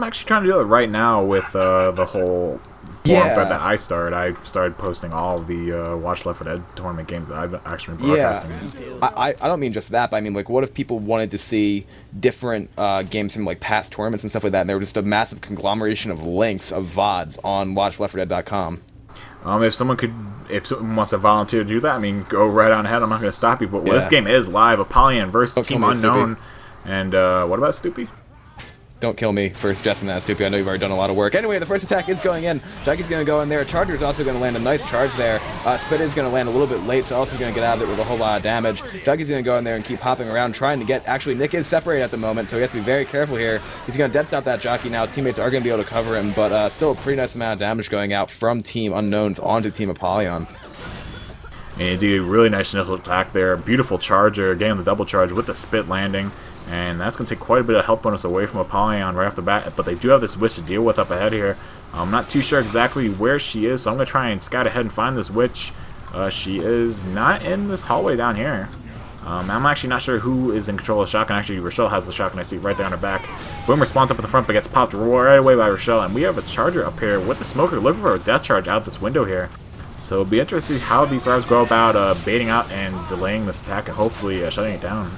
I'm actually trying to do it right now with the whole forum thread that I started. I started posting all of the Watch Left 4 Dead tournament games that I've actually been broadcasting. I don't mean just that, but I mean, like, what if people wanted to see different games from, like, past tournaments and stuff like that, and they were just a massive conglomeration of links of VODs on WatchL4D.com? If someone wants to volunteer to do that, I mean, go right on ahead. I'm not going to stop you. But this game is live. Apollyon versus Team Unknown. And what about Stoopy? Don't kill me for suggesting that, Stoopy. I know you've already done a lot of work. Anyway, the first attack is going in. Jockey's going to go in there. Charger is also going to land a nice charge there. Spit is going to land a little bit late, so also going to get out of it with a whole lot of damage. Jockey's going to go in there and keep hopping around, trying to get... Actually, Nick is separated at the moment, so he has to be very careful here. He's going to dead stop that Jockey now. His teammates are going to be able to cover him, but still a pretty nice amount of damage going out from Team Unknowns onto Team Apollyon. Indeed, really nice initial attack there. Beautiful charger, getting the double charge with the spit landing. And that's going to take quite a bit of health bonus away from Apollyon right off the bat. But they do have this witch to deal with up ahead here. I'm not too sure exactly where she is, so I'm going to try and scout ahead and find this witch. She is not in this hallway down here. I'm actually not sure who is in control of the shotgun. Actually, Rochelle has the shotgun. I see right there on her back. Boomer spawns up in the front, but gets popped right away by Rochelle. And we have a charger up here with the smoker looking for a death charge out this window here. So it'll be interesting to see how these stars go about baiting out and delaying this attack and hopefully shutting it down.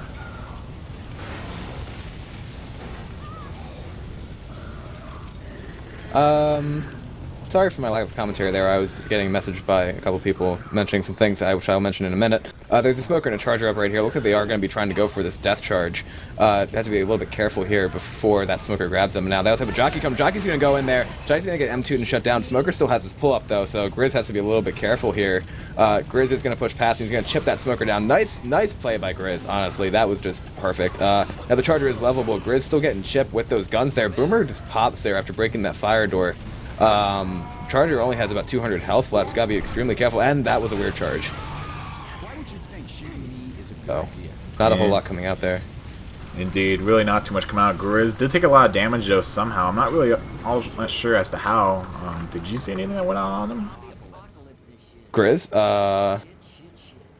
Sorry for my lack of commentary there. I was getting messaged by a couple people mentioning some things which I'll mention in a minute. There's a smoker and a charger up right here. Looks like they are going to be trying to go for this death charge. They have to be a little bit careful here before that smoker grabs them. Now they also have a jockey come. Jockey's going to go in there. Jockey's going to get M2'd and shut down. Smoker still has his pull-up though, so Grizz has to be a little bit careful here. Grizz is going to push past. He's going to chip that smoker down. Nice play by Grizz, honestly. That was just perfect. Now the charger is levelable. Grizz still getting chipped with those guns there. Boomer just pops there after breaking that fire door. Charger only has about 200 health left. He's got to be extremely careful, and that was a weird charge. Oh, not a whole lot coming out there. Indeed, really not too much coming out. Grizz did take a lot of damage though somehow. I'm not really all that sure as to how. Did you see anything that went on them? Grizz,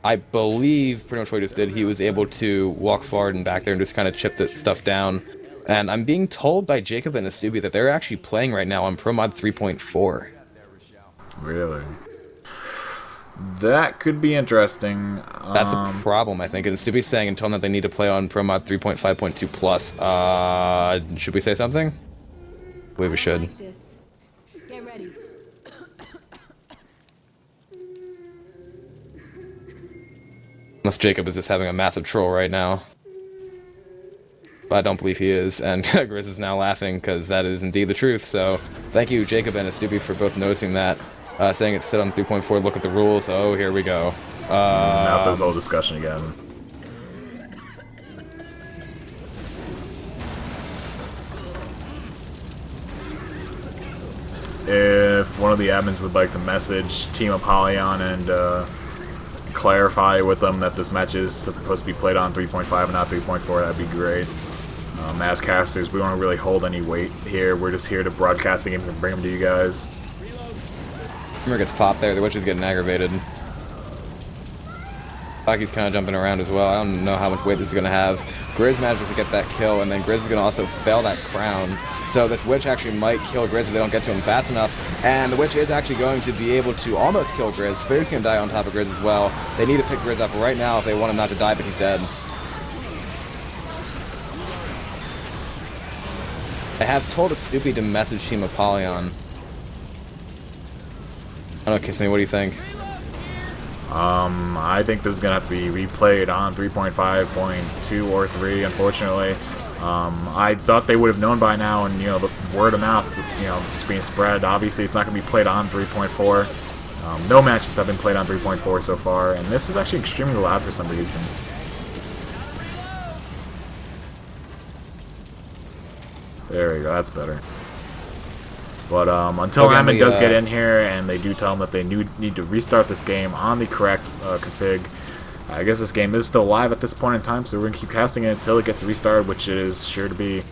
I believe pretty much what he just did. He was able to walk forward and back there and just kind of chip the stuff down. And I'm being told by Jacob and Astubi that they're actually playing right now on Pro Mod 3.4. Really? That could be interesting. That's a problem, I think. And Astubi's saying and told them that they need to play on Pro Mod 3.5.2 plus. Should we say something? I believe we should. Get ready. Unless Jacob is just having a massive troll right now. But I don't believe he is, and Grizz is now laughing because that is indeed the truth. So thank you, Jacob and Astubi, for both noticing that. Saying it's set on 3.4, look at the rules. Oh, here we go. Now there's a whole discussion again. If one of the admins would like to message Team Apollyon and clarify with them that this match is supposed to be played on 3.5 and not 3.4, that'd be great. As casters, we don't really hold any weight here. We're just here to broadcast the games and bring them to you guys. Boomer gets popped there. The witch is getting aggravated. Baki's kind of jumping around as well. I don't know how much weight this is going to have. Grizz manages to get that kill, and then Grizz is going to also fail that crown. So this witch actually might kill Grizz if they don't get to him fast enough. And the witch is actually going to be able to almost kill Grizz. Spitter's going to die on top of Grizz as well. They need to pick Grizz up right now if they want him not to die, but he's dead. I have told Astupi to message Team Apollyon. I don't know, Kissme, what do you think? I think this is going to have to be replayed on 3.5.2 or 3, unfortunately. I thought they would have known by now, and, you know, the word of mouth is, you know, just being spread. Obviously, it's not going to be played on 3.4. No matches have been played on 3.4 so far, and this is actually extremely loud for some reason. There we go, that's better. But until admin does get in here and they do tell them that they need to restart this game on the correct config, I guess this game is still live at this point in time, so we're going to keep casting it until it gets restarted, which it is sure to be.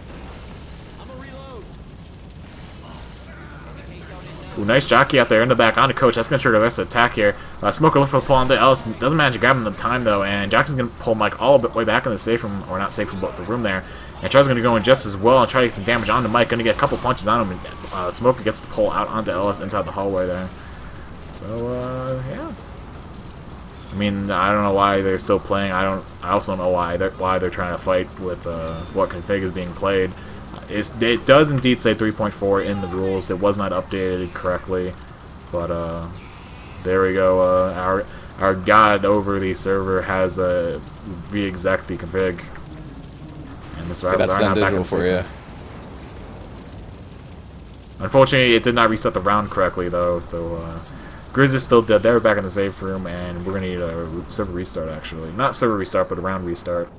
Ooh, nice jockey out there in the back onto Coach. That's going to trigger the rest of the attack here. Smoker looks for the pull onto Ellis. Doesn't manage to grab him in time, though, and Jackson's going to pull Mike all the way back in the safe room, or not safe room, but the room there. And Char's going to go in just as well and try to get some damage onto Mike. Going to get a couple punches on him. And Smoker gets the pull out onto Ellis inside the hallway there. So, yeah. I mean, I don't know why they're still playing. I also don't know why they're trying to fight with what config is being played. It does indeed say 3.4 in the rules. It was not updated correctly, but there we go. Our god over the server has re-exec the config, and the survivors are not back in for you. Unfortunately, it did not reset the round correctly though, so. Grizz is still dead. They're back in the safe room, and we're going to need a server restart, actually. Not server restart, but a round restart.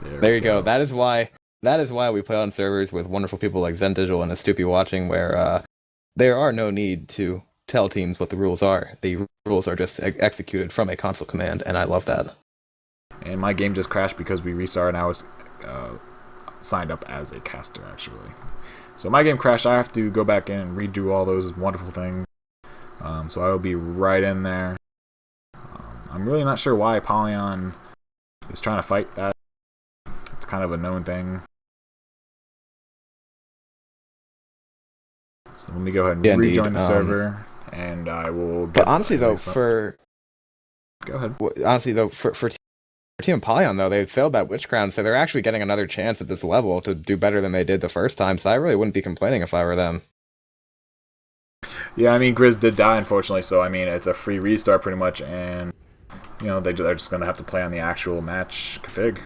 There you go. That is why we play on servers with wonderful people like Zen Digital and Astupi watching, where there are no need to tell teams what the rules are. The rules are just executed from a console command, and I love that. And my game just crashed because we restarted, and I was signed up as a caster, actually. So my game crashed. I have to go back in and redo all those wonderful things. So I will be right in there. I'm really not sure why Apollyon is trying to fight that. It's kind of a known thing. So let me go ahead and rejoin the server, and I will get... But honestly, though, Go ahead. Honestly, though, for Team Apollyon, though, they failed that Witch Crown, so they're actually getting another chance at this level to do better than they did the first time, so I really wouldn't be complaining if I were them. Yeah, I mean, Grizz did die, unfortunately, so, I mean, it's a free restart, pretty much, and, you know, they're just going to have to play on the actual match config.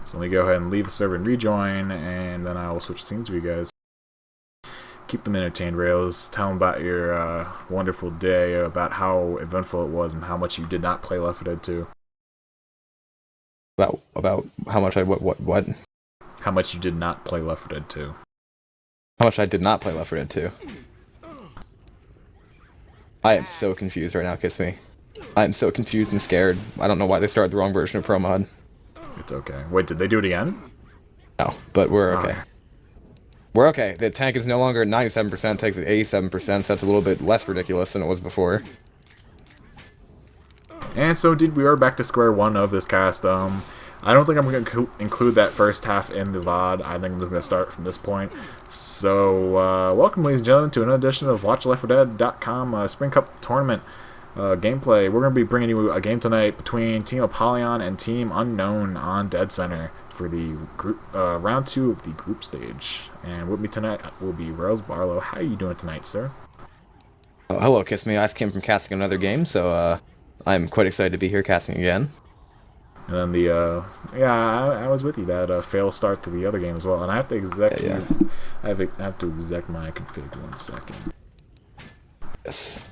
So let me go ahead and leave the server and rejoin, and then I will switch scenes with you guys. Keep them entertained, Rails. Tell them about your wonderful day, about how eventful it was, and how much you did not play Left 4 Dead 2. About how much I what? How much you did not play Left 4 Dead 2. How much I did not play Left 4 Dead 2. I am so confused right now, Kissme. I am so confused and scared. I don't know why they started the wrong version of Pro Mod. It's okay. Wait, did they do it again? No, but we're okay. We're okay. The tank is no longer 97%, takes 87%, so that's a little bit less ridiculous than it was before. And so indeed, we are back to square one of this cast. I don't think I'm going to include that first half in the VOD. I think I'm just going to start from this point. So, welcome, ladies and gentlemen, to another edition of WatchL4D.com Spring Cup Tournament gameplay. We're going to be bringing you a game tonight between Team Apollyon and Team Unknown on Dead Center for the group round 2 of the group stage. And with me tonight will be Rose Barlow. How are you doing tonight, sir? Oh, hello, Kissme. I just came from casting another game, so I'm quite excited to be here casting again. And then the I was with you, that fail start to the other game as well. And I have to exec I have to exec my config 1 second. Yes.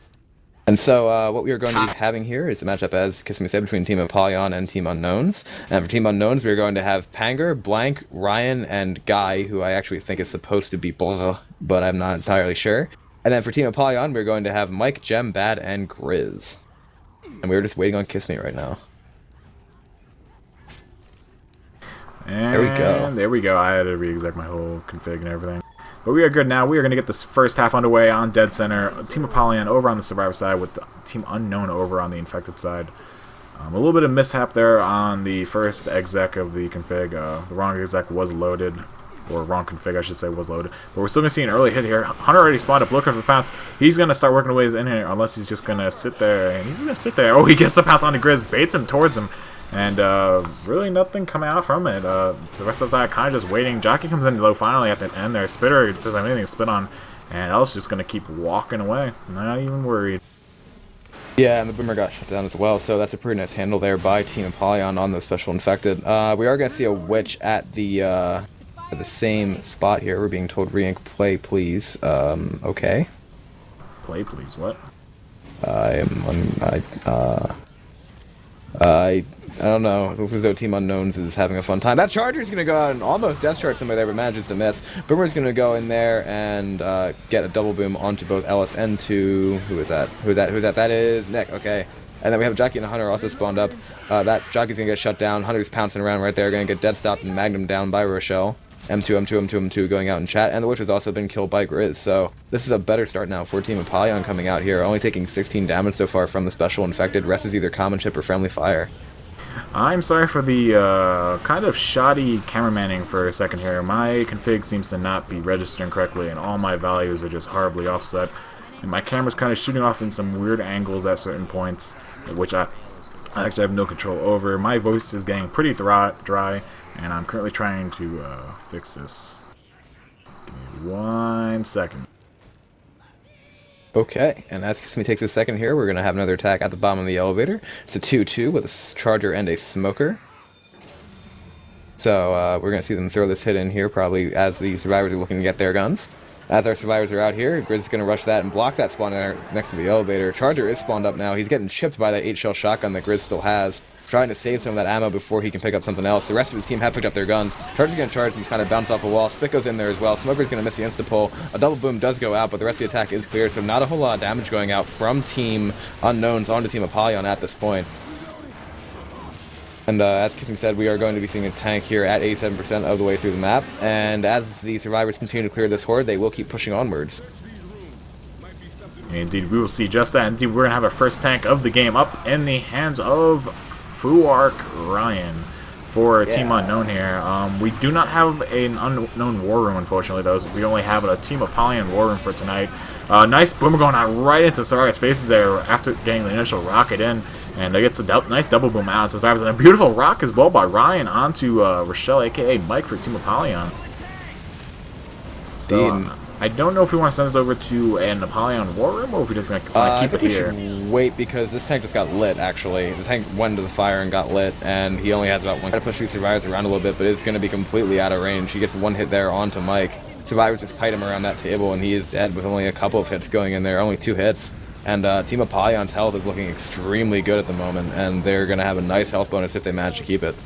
And so what we are going to be having here is a matchup, as Kissme said, between Team Apollyon and Team Unknowns. And for Team Unknowns, we are going to have Panger, Blank, Ryan, and Guy, who I actually think is supposed to be Barlow, but I'm not entirely sure. And then for Team Apollyon, we're going to have Mike, Gem, Bad, and Grizz. And we're just waiting on Kissme right now. And there we go. There we go. I had to re-exec my whole config and everything. But we are good now. We are going to get this first half underway on Dead Center. Team Apollyon over on the Survivor side with Team Unknown over on the Infected side. A little bit of mishap there on the first exec of the config. The wrong exec was loaded. Or wrong config, I should say, was loaded. But we're still going to see an early hit here. Hunter already spawned up, looking for the pounce. He's going to start working ways in here, unless he's just going to sit there. And he's going to sit there. Oh, he gets the pounce on the Grizz, baits him towards him. And really nothing coming out from it. The rest of the side kind of just waiting. Jockey comes in low finally at the end there. Spitter doesn't have anything to spit on. And Ellis just going to keep walking away. Not even worried. Yeah, and the Boomer got shut down as well. So that's a pretty nice handle there by Team Apollyon on the Special Infected. We are going to see a Witch at the same spot here. We're being told re-ink play, please. Okay. Play, please. What? I don't know. It looks as though Team Unknowns is having a fun time. That Charger's going to go out and almost death chart somebody there, but manages to miss. Boomer's going to go in there and get a double boom onto both Ellis and to... Who is that? Who's that? That is Nick. Okay. And then we have Jockey and Hunter also spawned up. That Jockey's going to get shut down. Hunter's pouncing around right there. Going to get dead stopped and Magnum down by Rochelle. M2, M2, M2, M2 going out in chat, and the Witch has also been killed by Grizz, so this is a better start now for Team Apollyon coming out here, only taking 16 damage so far from the special infected. Rest is either common chip or friendly fire. I'm sorry for the kind of shoddy cameramanning for a second here. My config seems to not be registering correctly, and all my values are just horribly offset. And my camera's kind of shooting off in some weird angles at certain points, which I actually have no control over. My voice is getting pretty dry, and I'm currently trying to fix this. Give me 1 second. Okay, and as Kissme takes a second here, we're going to have another attack at the bottom of the elevator. It's a 2-2 with a charger and a smoker. So we're going to see them throw this hit in here probably as the survivors are looking to get their guns. As our survivors are out here, Grizz is going to rush that and block that spawn there next to the elevator. Charger is spawned up now. He's getting chipped by that 8-shell shotgun that Grizz still has, trying to save some of that ammo before he can pick up something else. The rest of his team have picked up their guns. Charger's going to charge, and he's kind of bounced off a wall. Spit goes in there as well. Smoker's going to miss the insta-pull. A double boom does go out, but the rest of the attack is clear, so not a whole lot of damage going out from Team Unknowns onto Team Apollyon at this point. And as Kissme said, we are going to be seeing a tank here at 87% of the way through the map. And as the survivors continue to clear this horde, they will keep pushing onwards. Indeed, we will see just that. Indeed, we're going to have our first tank of the game up in the hands of Fuark Ryan for Team Unknown here. We do not have an Unknown War Room, unfortunately, though. We only have a Team Apollyon War Room for tonight. Nice boomer going out right into Saraga's faces there after getting the initial rocket in. And it gets a nice double boom out to Saraga's. And a beautiful rock as well by Ryan onto Rochelle, a.k.a. Mike for Team Apollyon. So, I don't know if we want to send this over to an Apollyon War Room or if we're just going to keep it here. I think we should wait because this tank just got lit, actually. The tank went into the fire and got lit, and he only has about one. Try to push these survivors around a little bit, but it's going to be completely out of range. He gets one hit there onto Mike. Survivors just kite him around that table, and he is dead with only a couple of hits going in there, only 2 hits. And Team Apollyon's health is looking extremely good at the moment, and they're going to have a nice health bonus if they manage to keep it.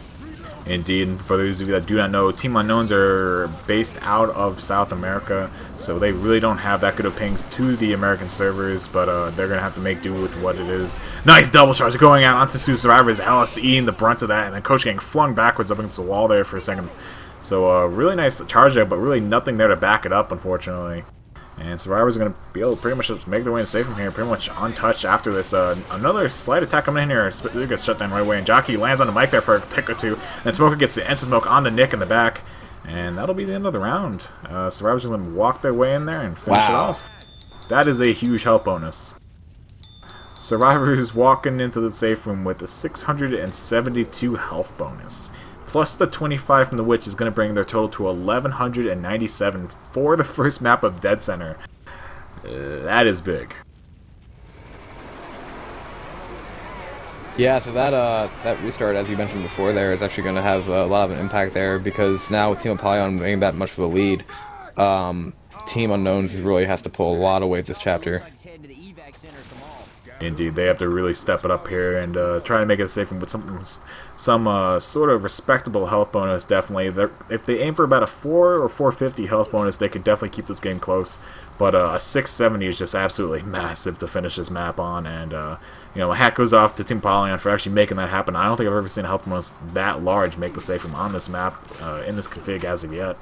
Indeed, for those of you that do not know, Team Unknowns are based out of South America, so they really don't have that good of pings to the American servers, but they're going to have to make do with what it is. Nice double charge going out onto 2 survivors, Alice eating the brunt of that, and then Coach getting flung backwards up against the wall there for a second. So really nice charge there, but really nothing there to back it up, unfortunately. And survivors are going to be able to pretty much just make their way and save from here, pretty much untouched after this. Another slight attack coming in here. They gets shut down right away, and Jockey lands on the mic there for a tick or two. And Smoker gets the instant smoke onto Nick in the back, and that'll be the end of the round. Survivors are going to walk their way in there and finish it off. That is a huge health bonus. Survivors walking into the safe room with a 672 health bonus. Plus the 25 from the Witch is going to bring their total to 1,197 for the first map of Dead Center. That is big. Yeah, so that restart, as you mentioned before there, is actually going to have a lot of an impact there, because now with Team Apollyon getting that much of a lead, Team Unknowns really has to pull a lot of weight this chapter. Indeed, they have to really step it up here and try to make it safe with some sort of respectable health bonus. Definitely, if they aim for about a 4 or 450 health bonus, they could definitely keep this game close. But a 670 is just absolutely massive to finish this map on, and you know, a hat goes off to Team Apollyon for actually making that happen. I don't think I've ever seen a health bonus that large make the safe room on this map in this config as of yet.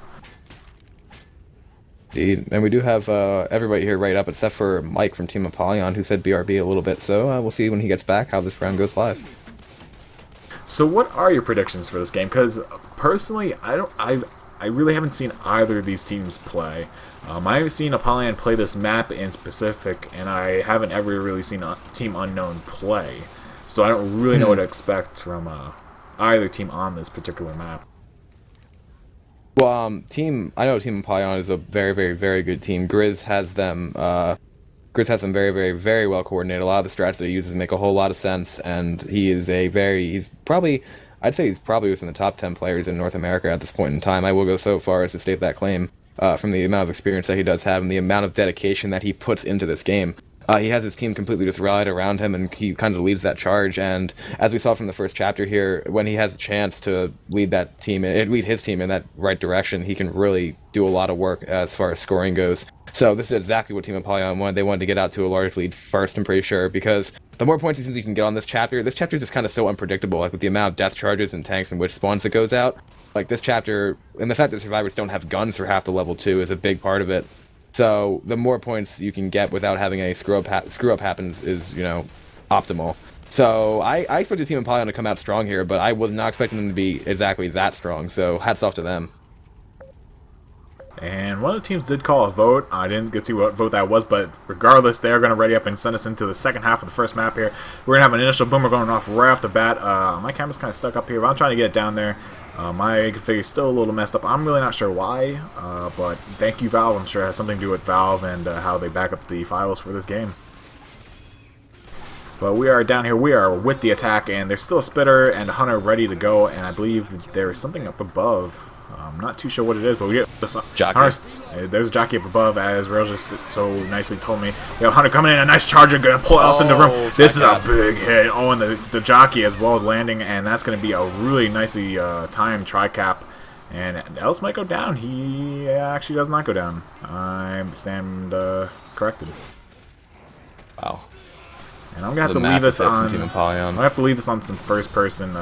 Indeed, and we do have everybody here right up except for Mike from Team Apollyon, who said BRB a little bit, so we'll see when he gets back how this round goes live. So what are your predictions for this game? Because personally, I really haven't seen either of these teams play. I haven't seen Apollyon play this map in specific, and I haven't ever really seen Team Unknown play. So I don't really know what to expect from either team on this particular map. Well, I know Team Apollyon is a very, very, very good team. Grizz has them very, very, very well coordinated. A lot of the strats that he uses make a whole lot of sense, and he's probably within the top 10 players in North America at this point in time. I will go so far as to state that claim from the amount of experience that he does have and the amount of dedication that he puts into this game. He has his team completely just rallied around him, and he kind of leads that charge. And as we saw from the first chapter here, when he has a chance to lead his team in that right direction, he can really do a lot of work as far as scoring goes. So this is exactly what Team Apollyon wanted. They wanted to get out to a large lead first, I'm pretty sure, because the more points it seems you can get on this chapter is just kind of so unpredictable, like with the amount of death charges and tanks and witch spawns that goes out. Like this chapter, and the fact that survivors don't have guns for half the level 2 is a big part of it. So the more points you can get without having any screw up happens is, you know, optimal. So I expected Team Apollyon to come out strong here, but I was not expecting them to be exactly that strong. So hats off to them. And one of the teams did call a vote. I didn't get to see what vote that was, but regardless, they're going to ready up and send us into the second half of the first map here. We're going to have an initial boomer going off right off the bat. My camera's kind of stuck up here, but I'm trying to get it down there. My config is still a little messed up. I'm really not sure why, but thank you, Valve. I'm sure it has something to do with Valve and how they back up the files for this game. But we are down here. We are with the attack, and there's still a Spitter and a Hunter ready to go, and I believe there is something up above. I'm not too sure what it is, but we get this Jockey. There's a jockey up above, as Rail just so nicely told me. We have Hunter coming in, a nice charger, gonna pull Ellis in the room. This is a big hit. Oh, and it's the jockey as well landing, and that's gonna be a really nicely timed tri-cap. And Ellis might go down. He actually does not go down. I stand corrected. Wow. And I'm gonna have to leave this on. Team Apollyon. I'm gonna have to leave this on some first-person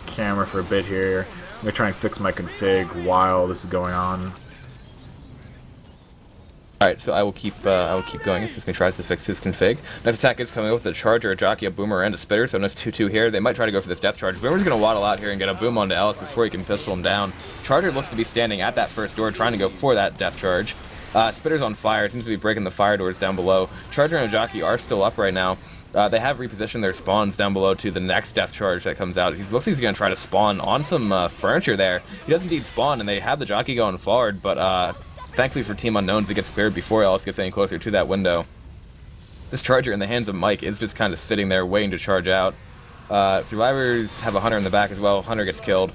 camera for a bit here. I'm gonna try and fix my config while this is going on. Alright, so I will keep going. He's just gonna try to fix his config. Next attack is coming up with a charger, a jockey, a boomer, and a spitter. So nice 2-2 here. They might try to go for this death charge. Boomer's gonna waddle out here and get a boom onto Ellis before he can pistol him down. Charger looks to be standing at that first door, trying to go for that death charge. Spitter's on fire. It seems to be breaking the fire doors down below. Charger and a jockey are still up right now. They have repositioned their spawns down below to the next death charge that comes out. He looks like he's going to try to spawn on some furniture there. He does indeed spawn, and they have the jockey going forward, but thankfully for Team Unknowns, it gets cleared before Ellis gets any closer to that window. This charger in the hands of Mike is just kind of sitting there waiting to charge out. Survivors have a Hunter in the back as well. Hunter gets killed.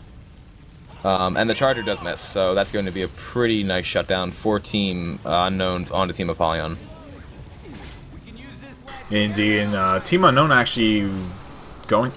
And the charger does miss, so that's going to be a pretty nice shutdown for Team Unknowns onto Team Apollyon. Indeed, and Team Unknown actually going.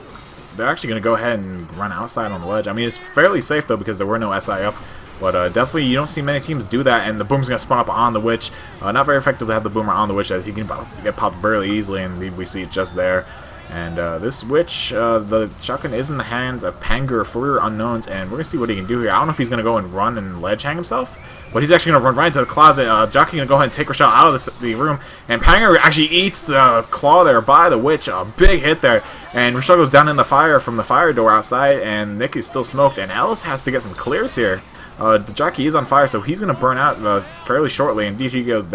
They're actually going to go ahead and run outside on the ledge. I mean, it's fairly safe though because there were no SI up. But definitely, you don't see many teams do that, and the boom's going to spawn up on the witch. Not very effective to have the boomer on the witch, as he can get popped very easily, and we see it just there. And this witch, the shotgun is in the hands of Panger for Unknowns, and we're going to see what he can do here. I don't know if he's going to go and run and ledge hang himself, but he's actually going to run right into the closet. Jockey going to go ahead and take Rochelle out of the room, and Panger actually eats the claw there by the witch. A big hit there, and Rochelle goes down in the fire from the fire door outside, and Nick is still smoked, and Ellis has to get some clears here. The jockey is on fire, so he's going to burn out fairly shortly, and he goes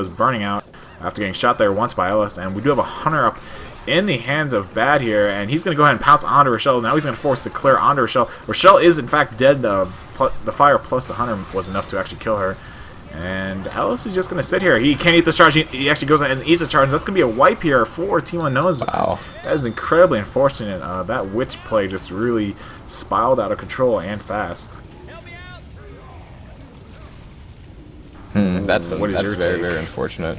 burning out after getting shot there once by Ellis, and we do have a Hunter up in the hands of Bad here, and he's going to go ahead and pounce onto Rochelle. Now he's going to force to clear onto Rochelle. Rochelle is in fact dead. The fire plus the Hunter was enough to actually kill her. And Ellis is just going to sit here. He can't eat the charge. He actually goes and eats the charge. That's going to be a wipe here for Team Unknowns. Wow. That is incredibly unfortunate. That witch play just really spiraled out of control and fast. That's very unfortunate.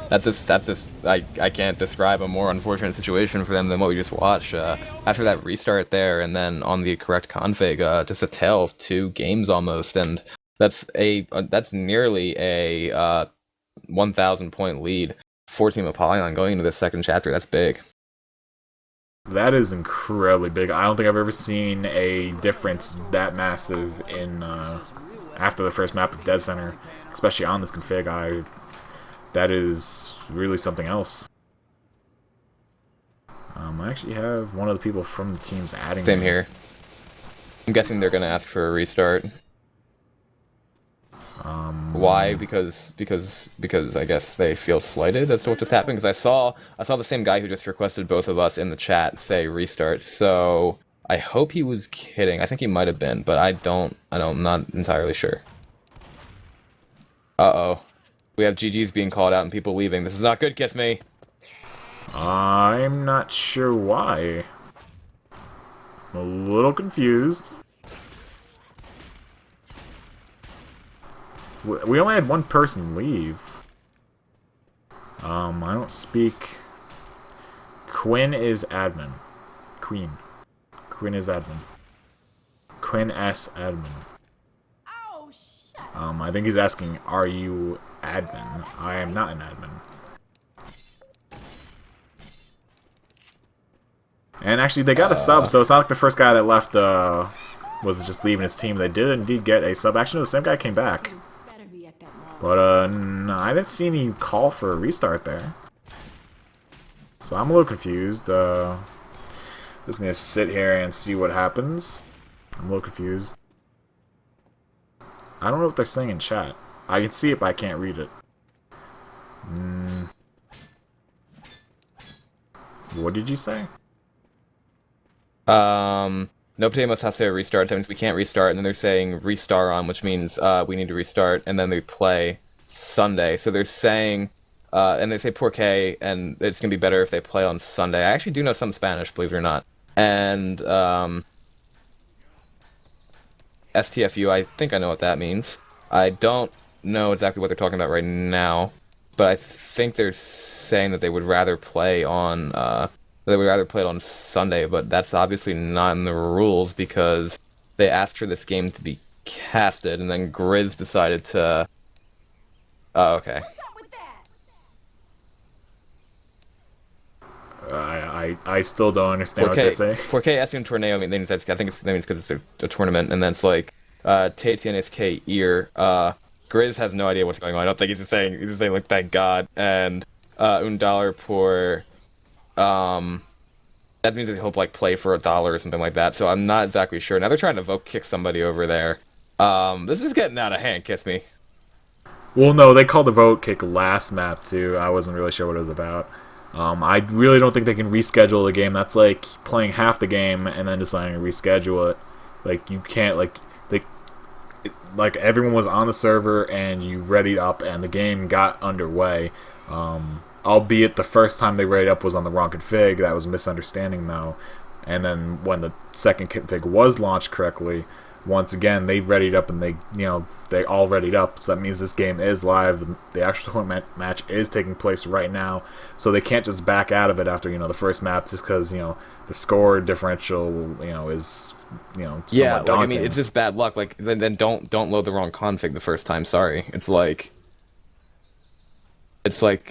That's just I can't describe a more unfortunate situation for them than what we just watched. After that restart there, and then on the correct config, just a tale of 2 games almost, and that's nearly a 1,000 point lead for Team Apollyon going into this second chapter. That's big. That is incredibly big. I don't think I've ever seen a difference that massive in after the first map of Dead Center, especially on this config. That is really something else. I actually have one of the people from the teams adding. Same here. I'm guessing they're going to ask for a restart. Why? Because I guess they feel slighted as to what just happened. Because I saw the same guy who just requested both of us in the chat say restart. So I hope he was kidding. I think he might have been, but I'm not entirely sure. Uh-oh. We have GGs being called out and people leaving. This is not good, Kissme. I'm not sure why. I'm a little confused. We only had one person leave. I don't speak. Quinn is admin. Queen is admin. Quinn S admin. Oh, shit. I think he's asking, are you admin? I am not an admin. And actually, they got a sub, so it's not like the first guy that left was just leaving his team. They did indeed get a sub. Actually, no, the same guy came back. Better be at that mall. But, no, I didn't see any call for a restart there. So I'm a little confused. Just gonna sit here and see what happens. I'm a little confused. I don't know what they're saying in chat. I can see it, but I can't read it. What did you say? Nobody must have to restart. That means we can't restart. And then they're saying restart on, which means we need to restart. And then they play Sunday. So they're saying, and they say porque, and it's gonna be better if they play on Sunday. I actually do know some Spanish, believe it or not. And STFU, I think I know what that means. I don't know exactly what they're talking about right now, but I think they're saying that they would rather play on Sunday, but that's obviously not in the rules because they asked for this game to be casted, and then Grizz decided to. Oh, okay. What's up with that? I still don't understand what they say. Porque es un torneo, I think that means because it's a tournament, and then it's like Te tienes que ir. Grizz has no idea what's going on. I don't think he's just saying like thank God, and $1 por. That means that he'll like play for $1 or something like that. So I'm not exactly sure. Now they're trying to vote kick somebody over there. This is getting out of hand. Kissme. Well, no, they called the vote kick last map too. I wasn't really sure what it was about. I really don't think they can reschedule the game. That's like playing half the game and then deciding to reschedule it. Like you can't like everyone was on the server and you readied up and the game got underway. Albeit the first time they readied up was on the wrong config. That was a misunderstanding though. And then when the second config was launched correctly, once again they readied up and they all readied up. So that means this game is live. The actual tournament match is taking place right now. So they can't just back out of it after the first map just because the score differential is yeah. daunting. Like, I mean, it's just bad luck. Like then don't load the wrong config the first time. Sorry. It's like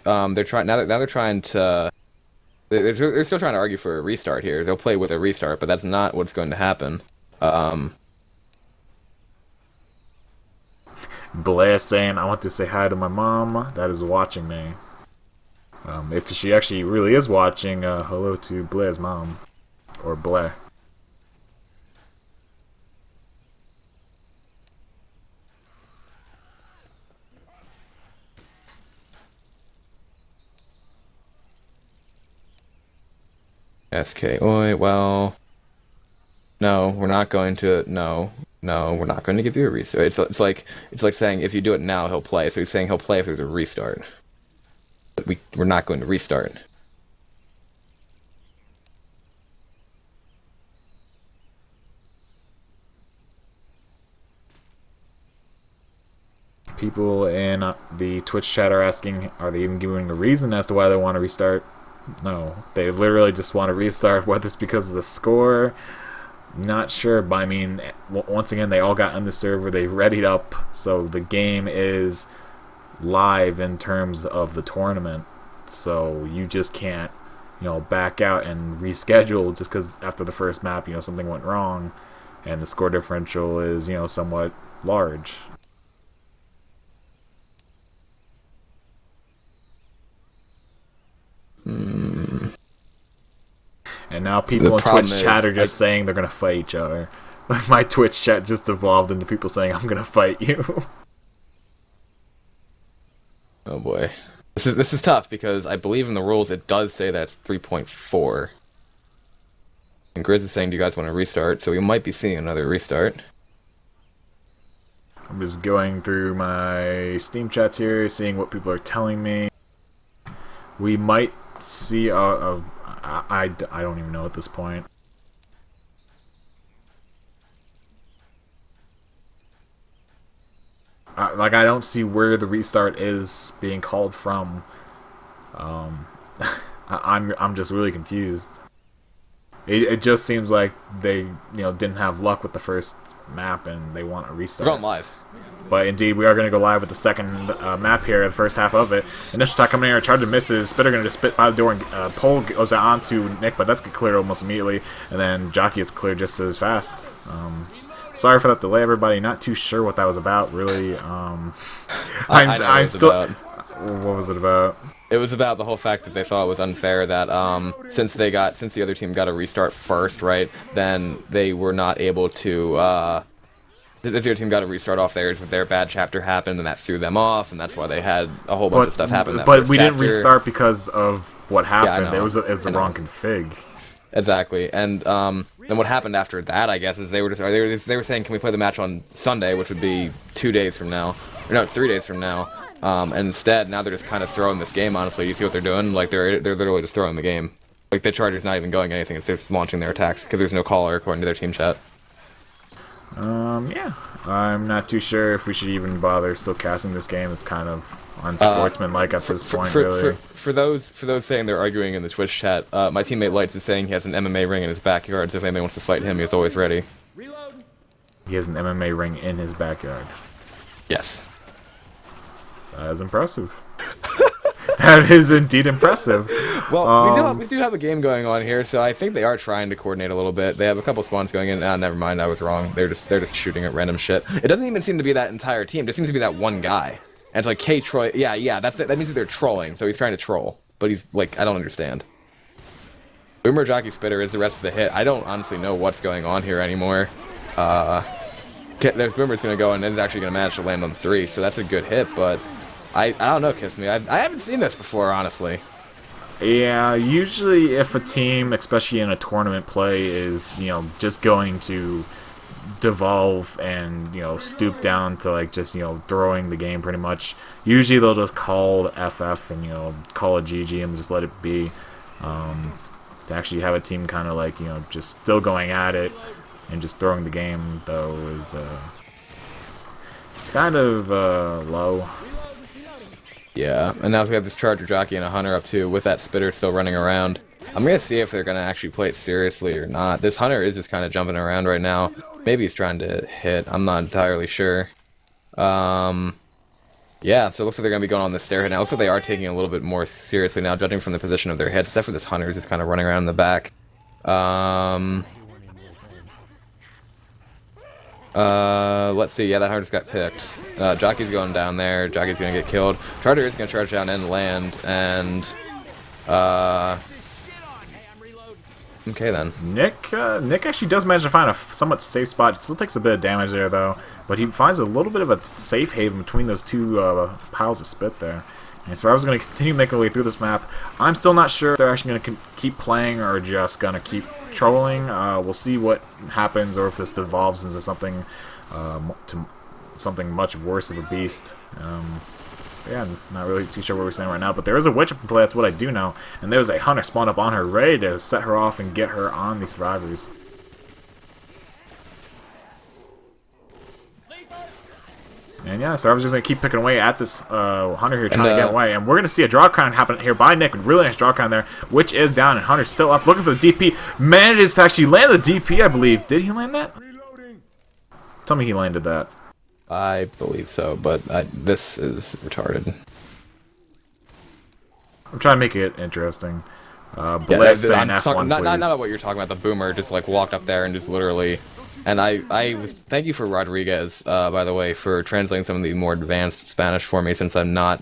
they're trying now. They're trying to. They're still trying to argue for a restart here. They'll play with a restart, but that's not what's going to happen. Blair saying, I want to say hi to my mom that is watching me. If she actually really is watching, hello to Blair's mom. Or Blair. SK. Oi, well. No, we're not going to. No, we're not going to give you a restart. It's like saying if you do it now, he'll play. So he's saying he'll play if there's a restart. But we're not going to restart. People in the Twitch chat are asking, are they even giving a reason as to why they want to restart? No, they literally just want to restart, whether it's because of the score. Not sure, but I mean, once again, they all got on the server, they readied up, so the game is live in terms of the tournament. So you just can't, back out and reschedule just because after the first map, something went wrong, and the score differential is, somewhat large. And now people in Twitch chat are just saying they're gonna fight each other. My Twitch chat just evolved into people saying, I'm gonna fight you. Oh boy. This is tough because I believe in the rules it does say that it's 3.4. And Grizz is saying, do you guys want to restart? So we might be seeing another restart. I'm just going through my Steam chats here, seeing what people are telling me. We might see I don't even know at this point. I don't see where the restart is being called from. I'm just really confused. It just seems like they didn't have luck with the first map and they want a We're restart. going live. But indeed, we are going to go live with the second map here, the first half of it. Initial attack coming in here, Charger misses. Spitter going to just spit by the door, and Pole goes on to Nick, but that's cleared almost immediately. And then Jockey is cleared just as fast. Sorry for that delay, everybody. Not too sure what that was about, really. I'm still. What was it about? It was about the whole fact that they thought it was unfair that since the other team got a restart first, right? Then they were not able to. The other team got a restart off theirs, but their bad chapter happened, and that threw them off, and that's why they had a whole bunch of stuff happen. But we didn't restart because of what happened. Yeah, it was the wrong config. Exactly, and then what happened after that, I guess, is they were saying, can we play the match on Sunday, which would be 2 days from now, or no, 3 days from now. And instead, now they're just kind of throwing this game. Honestly, you see what they're doing? Like they're literally just throwing the game. Like the Charger's not even going anything; it's just launching their attacks because there's no caller according to their team chat. Yeah. I'm not too sure if we should even bother still casting this game. It's kind of unsportsmanlike at this point, really. For those saying they're arguing in the Twitch chat, my teammate Lights is saying he has an MMA ring in his backyard, so if anybody wants to fight him, he's always ready. He has an MMA ring in his backyard. Yes. That is impressive. That is indeed impressive. Well, we do have a game going on here, so I think they are trying to coordinate a little bit. They have a couple spawns going in. Never mind, I was wrong. They're just shooting at random shit. It doesn't even seem to be that entire team. It just seems to be that one guy. And it's like K Troy. Yeah. That means that they're trolling. So he's trying to troll, but he's like, I don't understand. Boomer Jockey Spitter is the rest of the hit. I don't honestly know what's going on here anymore. There's Boomer's gonna go and is actually gonna manage to land on 3, so that's a good hit, but. I don't know, Kissme. I haven't seen this before, honestly. Yeah, usually if a team, especially in a tournament play, is just going to devolve and stoop down to like just throwing the game pretty much. Usually they'll just call FF and call it GG and just let it be. To actually have a team kind of like just still going at it and just throwing the game though is it's kind of low. Yeah, and now we have this Charger Jockey and a Hunter up too, with that Spitter still running around. I'm gonna see if they're gonna actually play it seriously or not. This Hunter is just kind of jumping around right now. Maybe he's trying to hit. I'm not entirely sure. Yeah, so it looks like they're gonna be going on the stair hit now. It looks like they are taking it a little bit more seriously now, judging from the position of their hits, except for this Hunter who's just kind of running around in the back. Let's see. Yeah, that Hunter just got picked. Jockey's going down there. Jockey's gonna get killed. Charger is gonna charge down and land, and okay then. Nick actually does manage to find a somewhat safe spot. It still takes a bit of damage there though, but he finds a little bit of a safe haven between those two piles of spit there. And so I was going to continue making my way through this map. I'm still not sure if they're actually going to keep playing or just going to keep trolling. We'll see what happens, or if this devolves into something much worse of a beast. Yeah, I'm not really too sure where we're standing right now, but there is a witch up in play, that's what I do know. And there's a Hunter spawned up on her, ready to set her off and get her on the survivors. And yeah, so I was just going to keep picking away at this Hunter here, trying to get away. And we're going to see a draw crown happen here by Nick. Really nice draw crown there, which is down, and Hunter's still up, looking for the DP. Manages to actually land the DP, I believe. Did he land that? Tell me he landed that. I believe so, but this is retarded. I'm trying to make it interesting. Bliss and F1, not what you're talking about. The Boomer just like walked up there and just literally... And thank you for Rodriguez, by the way, for translating some of the more advanced Spanish for me, since I'm not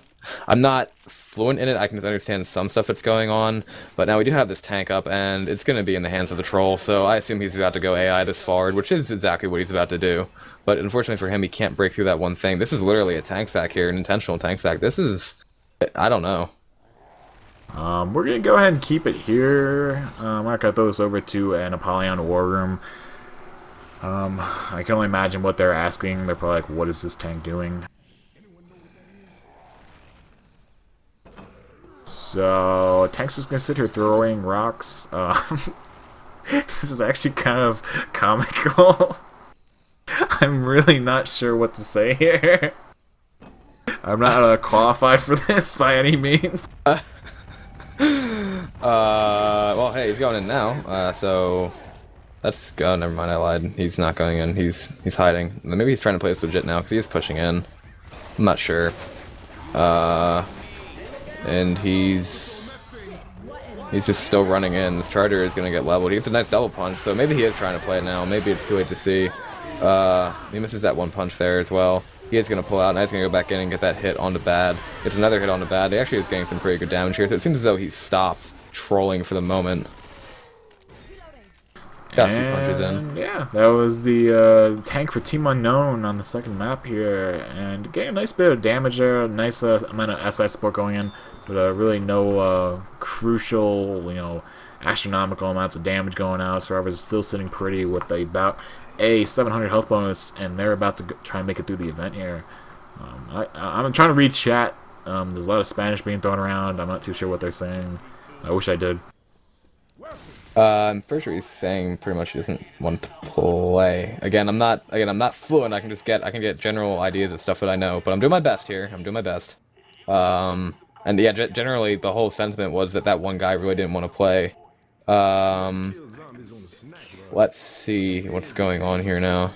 fluent in it. I can just understand some stuff that's going on, but now we do have this tank up, and it's going to be in the hands of the troll, so I assume he's about to go AI this forward, which is exactly what he's about to do. But unfortunately for him, he can't break through that one thing. This is literally a tank sack here, an intentional tank sack. This is... I don't know. We're going to go ahead and keep it here. I'm going to throw this over to an Apollyon war room. I can only imagine what they're asking. They're probably like, what is this tank doing? So, tank's just gonna sit here throwing rocks. This is actually kind of comical. I'm really not sure what to say here. I'm not qualified for this by any means. Well, hey, he's going in now. So that's oh, never mind. I lied. He's not going in. He's hiding. Maybe he's trying to play this legit now because he is pushing in. I'm not sure. And he's just still running in. This Charger is gonna get leveled. He gets a nice double punch, so maybe he is trying to play it now. Maybe it's too late to see. He misses that one punch there as well. He is going to pull out, now he's going to go back in and get that hit onto Bad. Gets another hit onto Bad. He actually is getting some pretty good damage here, so it seems as though he stopped trolling for the moment. Got a few punches in. Yeah, that was the tank for Team Unknown on the second map here, and getting a nice bit of damage there, nice amount of SI support going in, but really no crucial, you know, astronomical amounts of damage going out. Survivor's still sitting pretty with about a 700 health bonus, and they're about to try and make it through the event here. I'm trying to read chat. There's a lot of Spanish being thrown around. I'm not too sure what they're saying. I wish I did. I'm pretty sure he's saying pretty much he doesn't want to play. Again, I'm not fluent. I can get general ideas of stuff that I know, but I'm doing my best here. I'm doing my best. And yeah, generally the whole sentiment was that one guy really didn't want to play. Let's see what's going on here now.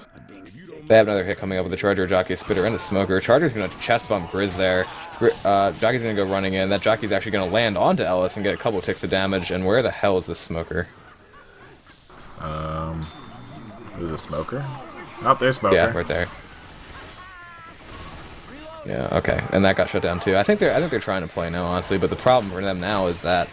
They have another hit coming up with the Charger, Jockey, Spitter, and the Smoker. Charger's going to chest bump Grizz there. Jockey's going to go running in. That Jockey's actually going to land onto Ellis and get a couple ticks of damage. And where the hell is this Smoker? Is it Smoker? Oh, there's Smoker. Yeah, right there. Yeah, okay. And that got shut down too. I think they're trying to play now, honestly, but the problem for them now is that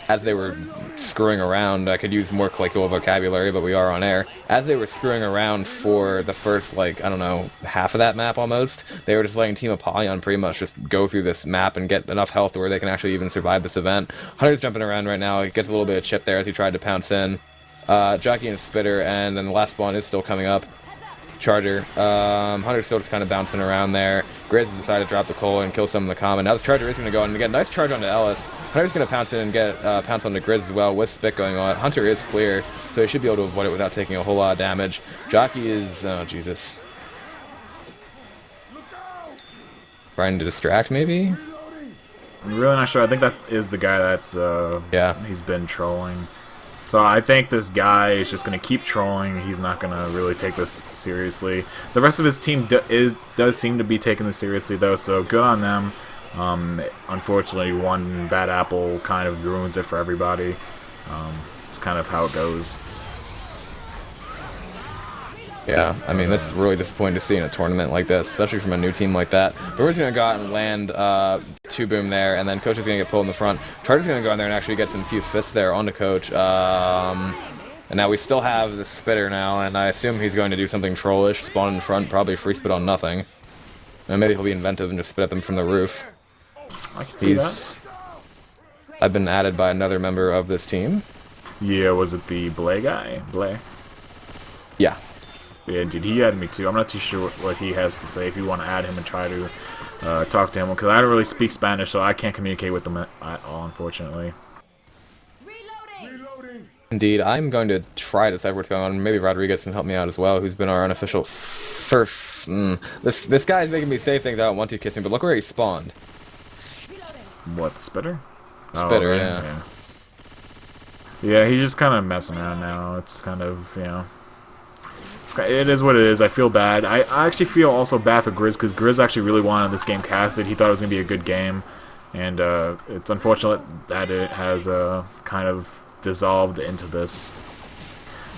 as they were screwing around, I could use more colloquial vocabulary, but we are on air. As they were screwing around for the first, like, I don't know, half of that map almost, they were just letting Team Apollyon pretty much just go through this map and get enough health where they can actually even survive this event. Hunter's jumping around right now. He gets a little bit of chip there as he tried to pounce in. Jockey and Spitter, and then the last spawn is still coming up. Charger. Hunter's still just kind of bouncing around there. Grizz has decided to drop the coal and kill some of the common. Now this Charger is going to go in and get a nice charge onto Ellis. Hunter's going to pounce in and get pounce onto Grizz as well with Spit going on. Hunter is clear, so he should be able to avoid it without taking a whole lot of damage. Jockey is... oh, Jesus. Trying to distract, maybe? I'm really not sure. I think that is the guy that yeah, he's been trolling. So I think this guy is just going to keep trolling. He's not going to really take this seriously. The rest of his team does seem to be taking this seriously, though, so good on them. Unfortunately, one bad apple kind of ruins it for everybody. It's kind of how it goes. Yeah, I mean, that's really disappointing to see in a tournament like this, especially from a new team like that. But we're just going to go out and land 2-boom there, and then Coach is going to get pulled in the front. Charger's going to go in there and actually get some few fists there onto Coach. And now we still have the Spitter now, and I assume he's going to do something trollish, spawn in front, probably free spit on nothing. And maybe he'll be inventive and just spit at them from the roof. I can see that. I've been added by another member of this team. Yeah, was it the Blay guy? Blay? Yeah. Yeah, indeed. He added me too. I'm not too sure what he has to say. If you want to add him and try to talk to him, because I don't really speak Spanish, so I can't communicate with them at all, unfortunately. Reloading. Indeed, I'm going to try to decide what's going on. Maybe Rodriguez can help me out as well, who's been our unofficial first. This guy's making me say things I don't want to, Kissme, but look where he spawned. What, the Spitter? Spitter, Oh, yeah. Yeah, he's just kind of messing around now. It's kind of, you know... It is what it is. I feel bad. I actually feel also bad for Grizz, because Grizz actually really wanted this game casted. He thought it was going to be a good game. And it's unfortunate that it has kind of dissolved into this.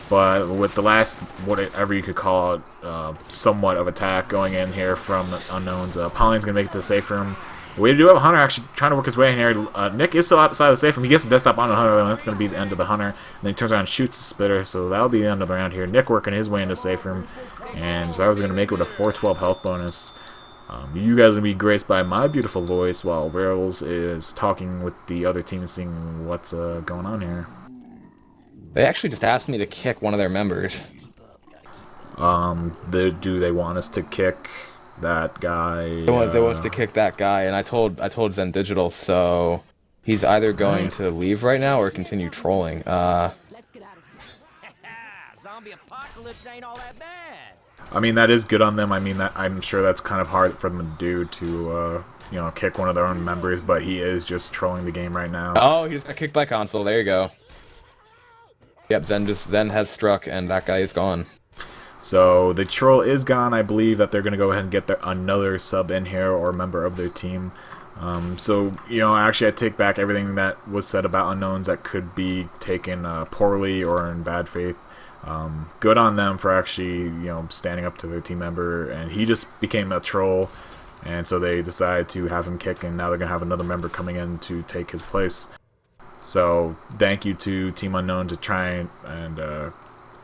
But with the last, whatever you could call it, somewhat of attack going in here from Unknowns, Apollyon's going to make it to the safe room. We do have Hunter actually trying to work his way in here. Nick is still outside of the safe room. He gets the desktop on the Hunter, and that's going to be the end of the Hunter. And then he turns around and shoots the Spitter, so that'll be the end of the round here. Nick working his way into the safe room, and Zar's going to make it with a 412 health bonus. You guys are going to be graced by my beautiful voice while Rails is talking with the other team and seeing what's going on here. They actually just asked me to kick one of their members. Do they want us to kick that guy? They want us to kick that guy, and I told Zen Digital, so he's either going to leave right now or continue trolling. Let's get out of here. Zombie apocalypse ain't all that bad. I mean, that is good on them. I mean, I'm sure that's kind of hard for them to do, to you know, kick one of their own members, but he is just trolling the game right now. Oh, he just got kicked by console. There you go. Yep, Zen has struck, and that guy is gone. So the troll is gone. I believe that they're going to go ahead and get another sub in here or member of their team. So, you know, actually I take back everything that was said about unknowns that could be taken poorly or in bad faith. Good on them for actually, you know, standing up to their team member, and he just became a troll, and so they decided to have him kick, and now they're going to have another member coming in to take his place. So thank you to Team Unknown to try and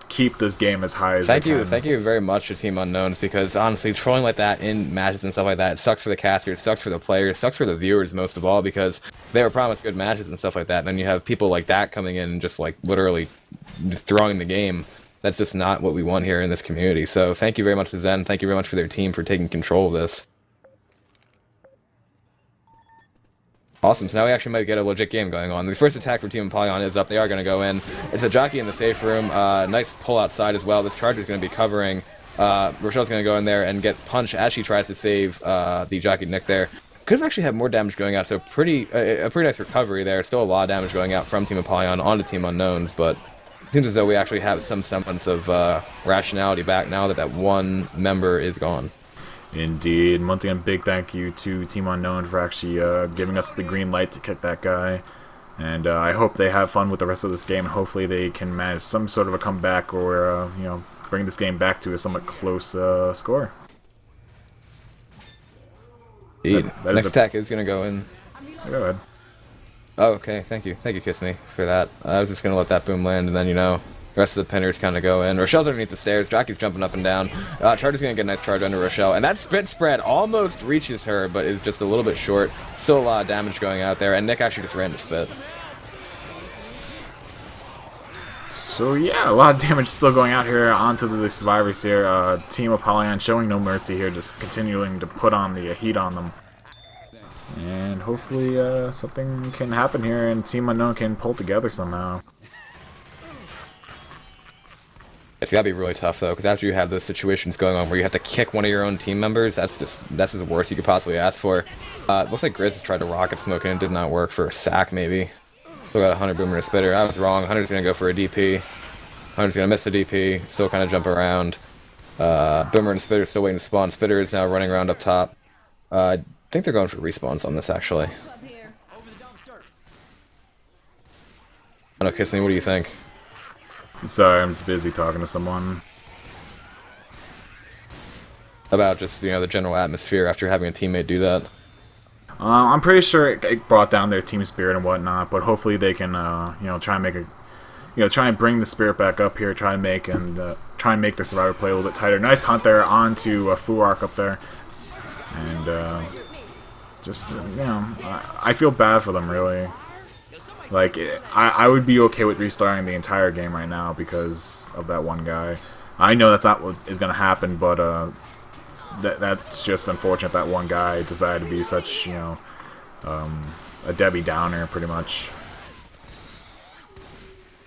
keep this game as high as they can. Thank you very much to Team Unknowns, because honestly, trolling like that in matches and stuff like that, it sucks for the caster, it sucks for the players, it sucks for the viewers most of all, because they were promised good matches and stuff like that, and then you have people like that coming in and just like literally just throwing the game. That's just not what we want here in this community. So thank you very much to Zen, thank you very much for their team for taking control of this. Awesome, so now we actually might get a legit game going on. The first attack for Team Apollyon is up. They are going to go in. It's a jockey in the safe room. Nice pull outside as well. This charger is going to be covering. Rochelle's going to go in there and get punched as she tries to save the jockey Nick there. Could have actually had more damage going out, so a pretty nice recovery there. Still a lot of damage going out from Team Apollyon onto Team Unknowns, but it seems as though we actually have some semblance of rationality back now that that one member is gone. Indeed. Once again, big thank you to Team Unknown for actually giving us the green light to kick that guy. And I hope they have fun with the rest of this game. Hopefully they can manage some sort of a comeback or, you know, bring this game back to a somewhat close score. Indeed. Next attack is going to go in. Go ahead. Oh, okay. Thank you. Thank you, Kissme, for that. I was just going to let that boom land, and then, you know, the rest of the pinners kind of go in. Rochelle's underneath the stairs. Jockey's jumping up and down. Charger's going to get a nice charge under Rochelle. And that spit spread almost reaches her, but is just a little bit short. Still a lot of damage going out there. And Nick actually just ran to spit. So yeah, a lot of damage still going out here onto the survivors here. Team Apollyon showing no mercy here, just continuing to put on the heat on them. And hopefully something can happen here and Team Unknown can pull together somehow. It's gotta be really tough though, because after you have those situations going on where you have to kick one of your own team members, that's the worst you could possibly ask for. Looks like Grizz has tried to rocket smoke and it did not work for a sack maybe. Still got a Hunter Boomer and a Spitter. I was wrong. Hunter's gonna go for a DP. Hunter's gonna miss the DP. Still kind of jump around. Boomer and Spitter still waiting to spawn. Spitter is now running around up top. I think they're going for respawns on this actually. I don't know, Kissme, what do you think? Sorry, I'm just busy talking to someone. About just, you know, the general atmosphere after having a teammate do that. I'm pretty sure it brought down their team spirit and whatnot, but hopefully they can, you know, try and make a, you know, try and bring the spirit back up here, try and make the survivor play a little bit tighter. Nice hunt there onto a Fu Arc up there, and just, you know, I feel bad for them really. Like, I would be okay with restarting the entire game right now because of that one guy. I know that's not what is going to happen, but that's just unfortunate that one guy decided to be such, you know, a Debbie Downer, pretty much.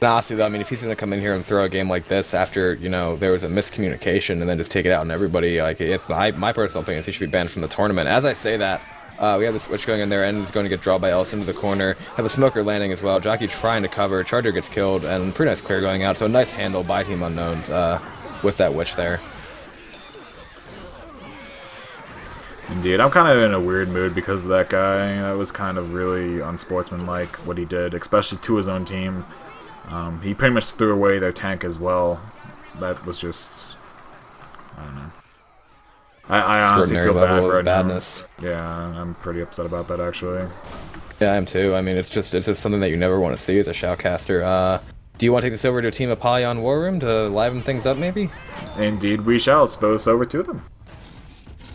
Honestly, though, I mean, if he's going to come in here and throw a game like this after, you know, there was a miscommunication and then just take it out on everybody, like, my personal opinion is he should be banned from the tournament. As I say that, we have the switch going in there, and is going to get drawn by Ellis into the corner. Have a smoker landing as well. Jockey trying to cover. Charger gets killed, and pretty nice clear going out. So a nice handle by Team Unknowns with that witch there. Indeed, I'm kind of in a weird mood because of that guy. That was kind of really unsportsmanlike what he did, especially to his own team. He pretty much threw away their tank as well. That was just, I don't know. I honestly feel bad for badness. Yeah, I'm pretty upset about that actually. Yeah, I am too. I mean, it's just something that you never want to see as a shoutcaster. Do you want to take this over to Team Apollyon War Room to liven things up, maybe? Indeed, we shall. Throw this over to them.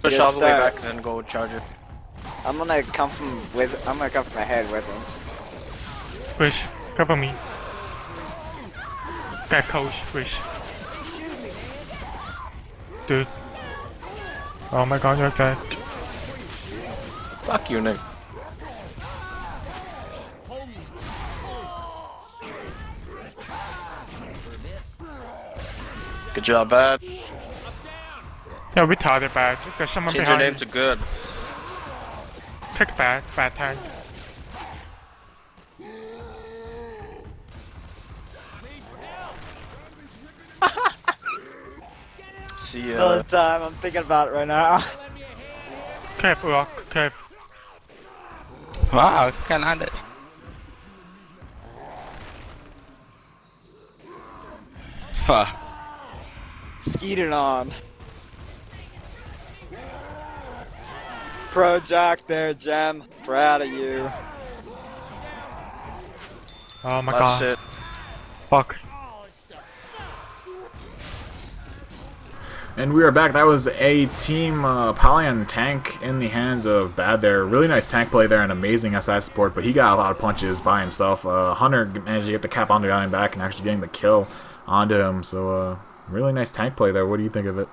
Push all the way back and then go Charger. I'm gonna come from my head with him. Wish, cover me. Get coach, Wish. Dude. Oh my god, you're dead. Fuck you, Nick. Good job, bad. Yeah, retarded bad. There's someone Change your behind. name to good. Pick bad tank. see All the time. I'm thinking about it right now. Cape, rock, cape. Wow, can I? Fuck. Skeeted on. Pro Jack there, Gem. Proud of you. Oh my Last god. shit. Fuck. And we are back. That was a team Apollyon tank in the hands of Bad there. Really nice tank play there and amazing SI support, but he got a lot of punches by himself. Hunter managed to get the cap on the guy in back and actually getting the kill onto him. So really nice tank play there. What do you think of it?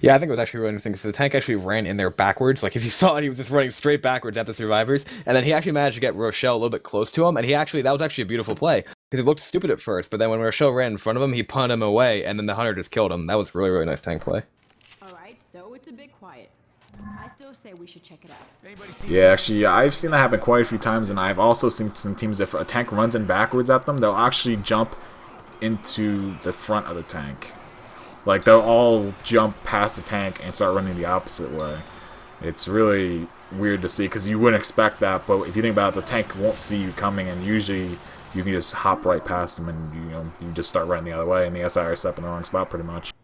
Yeah, I think it was actually really interesting because the tank actually ran in there backwards. Like, if you saw it, he was just running straight backwards at the survivors. And then he actually managed to get Rochelle a little bit close to him. And that was actually a beautiful play. Because it looked stupid at first, but then when Rochelle ran in front of him, he punted him away, and then the Hunter just killed him. That was really, really nice tank play. Alright, so it's a bit quiet. I still say we should check it out. Yeah, actually, I've seen that happen quite a few times, and I've also seen some teams, if a tank runs in backwards at them, they'll actually jump into the front of the tank. Like, they'll all jump past the tank and start running the opposite way. It's really weird to see, because you wouldn't expect that, but if you think about it, the tank won't see you coming, and usually you can just hop right past them, and you just start running the other way, and the SI are stuck in the wrong spot pretty much.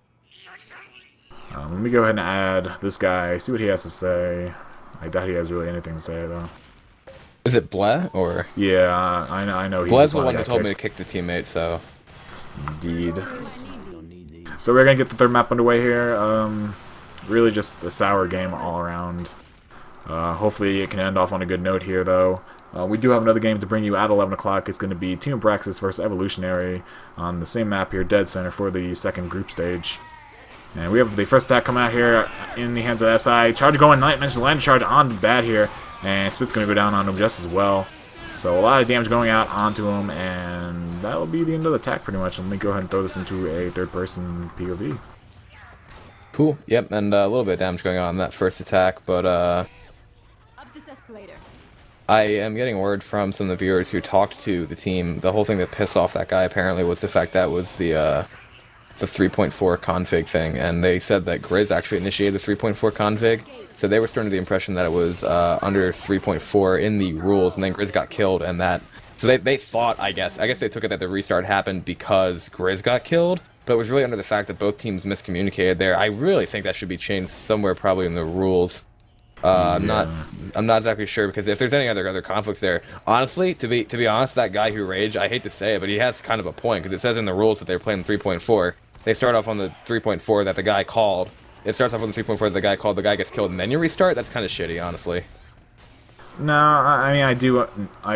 Let me go ahead and add this guy, see what he has to say. I doubt he has really anything to say, though. Is it Bleh, or? Yeah, I know. Bleh's the one who told me to kick the teammate, so... Indeed. So we're going to get the third map underway here. Really just a sour game all around. Hopefully it can end off on a good note here, though. We do have another game to bring you at 11 o'clock. It's going to be Team Abraxas versus Evolutionary on the same map here, Dead Center, for the second group stage. And we have the first attack coming out here in the hands of SI. Charge going, Knight manages to land a charge on Bad here, and Spit's going to go down on him just as well. So a lot of damage going out onto him, and that'll be the end of the attack pretty much. Let me go ahead and throw this into a third-person POV. Cool, yep, and a little bit of damage going on in that first attack, but Up this escalator. I am getting word from some of the viewers who talked to the team. The whole thing that pissed off that guy apparently was the fact that was the 3.4 config thing, and they said that Grizz actually initiated the 3.4 config, so they were starting to the impression that it was under 3.4 in the rules, and then Grizz got killed, and that... So they thought, I guess they took it that the restart happened because Grizz got killed, but it was really under the fact that both teams miscommunicated there. I really think that should be changed somewhere probably in the rules. I'm not exactly sure, because if there's any other conflicts there, honestly, to be honest, that guy who raged, I hate to say it, but he has kind of a point, because it says in the rules that they're playing 3.4. They start off on the 3.4 that the guy called. It starts off on the 3.4 that the guy called, the guy gets killed, and then you restart? That's kind of shitty, honestly. No, I mean, I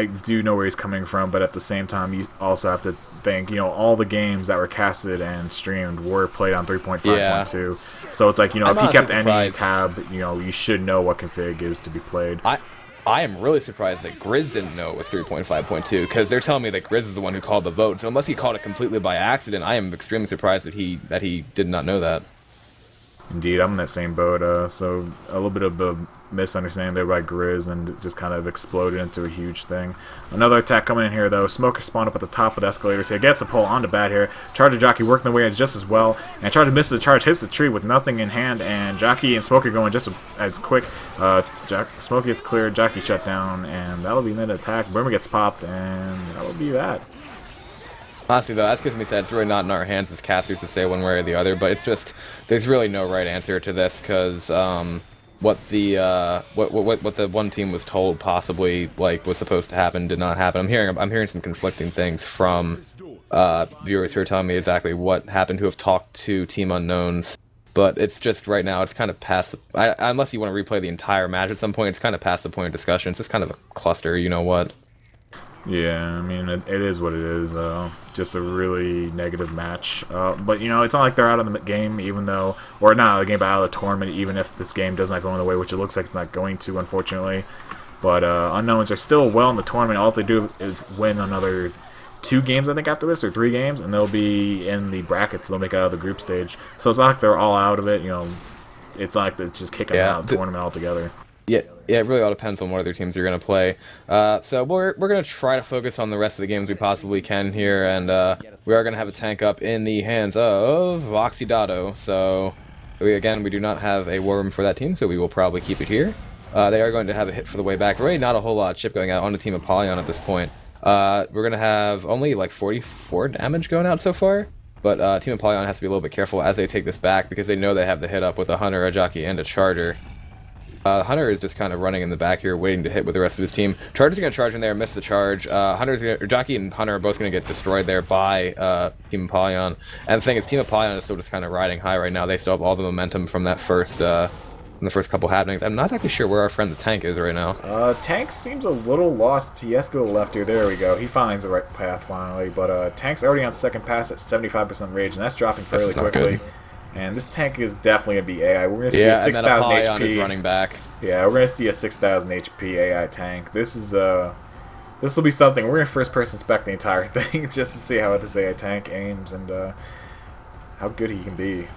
do know where he's coming from, but at the same time, you also have to think, all the games that were casted and streamed were played on 3.5.2. Yeah. So it's like, if you kept any tab, you should know what config is to be played. I am really surprised that Grizz didn't know it was 3.5.2, because they're telling me that Grizz is the one who called the vote, so unless he called it completely by accident, I am extremely surprised that he did not know that. Indeed, I'm in that same boat, so a little bit of a misunderstanding there by Grizz, and it just kind of exploded into a huge thing. Another attack coming in here, though. Smoker spawned up at the top of the escalators here, gets a pull onto Bad here. Charger Jockey working their way just as well, and Charger misses the charge, hits the tree with nothing in hand, and Jockey and Smoker going just as quick. Smoker gets cleared, Jockey shut down, and that'll be the end of the attack. Boomer gets popped, and that'll be that. Honestly, though, as Kissme said, it's really not in our hands as casters to say one way or the other, but it's just, there's really no right answer to this, because what the one team was told possibly was supposed to happen did not happen. I'm hearing some conflicting things from viewers who are telling me exactly what happened, who have talked to Team Unknowns, but it's just right now it's kind of past. Unless you want to replay the entire match at some point, it's kind of past the point of discussion. It's just kind of a cluster, you know what? Yeah, I mean, it is what it is. Just a really negative match. But, it's not like they're out of the game, even though... Or not out of the game, but out of the tournament, even if this game does not go in the way, which it looks like it's not going to, unfortunately. But Unknowns are still well in the tournament. All they do is win another 2 games, I think, after this, or 3 games, and they'll be in the brackets. They'll make it out of the group stage. So it's not like they're all out of it, It's not like it's just kicking out of the tournament altogether. Yeah, it really all depends on what other teams you're going to play. So we're going to try to focus on the rest of the games we possibly can here, and we are going to have a tank up in the hands of Oxydado. So we do not have a war room for that team, so we will probably keep it here. They are going to have a hit for the way back. Really not a whole lot of chip going out on the team Apollyon at this point. We're going to have only like 44 damage going out so far. But Team Apollyon has to be a little bit careful as they take this back because they know they have the hit up with a Hunter, a Jockey, and a Charger. Hunter is just kind of running in the back here, waiting to hit with the rest of his team. Charger's going to charge in there, miss the charge. Jockey and Hunter are both going to get destroyed there by Team Apollyon. And the thing is, Team Apollyon is still just kind of riding high right now. They still have all the momentum from that first couple happenings. I'm not exactly sure where our friend the tank is right now. Tank seems a little lost. He has to go to the left here. There we go. He finds the right path finally. But Tank's already on second pass at 75% rage, and that's dropping fairly quickly. And this tank is definitely going to be AI. We're going to see a 6,000 HP. Is running back. Yeah, we're going to see a 6,000 HP AI tank. This will be something. We're going to first person inspect the entire thing just to see how this AI tank aims and how good he can be.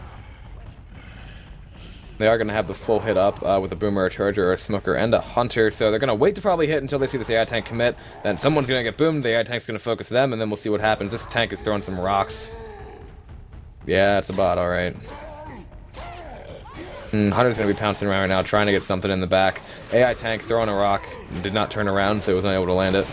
They are going to have the full hit up with a Boomer, a Charger, a Smoker, and a Hunter. So they're going to wait to probably hit until they see this AI tank commit. Then someone's going to get boomed. The AI tank's going to focus them, and then we'll see what happens. This tank is throwing some rocks. Yeah, it's a bot, alright. Hunter's going to be pouncing around right now, trying to get something in the back. AI tank throwing a rock, did not turn around, so it was unable to land it.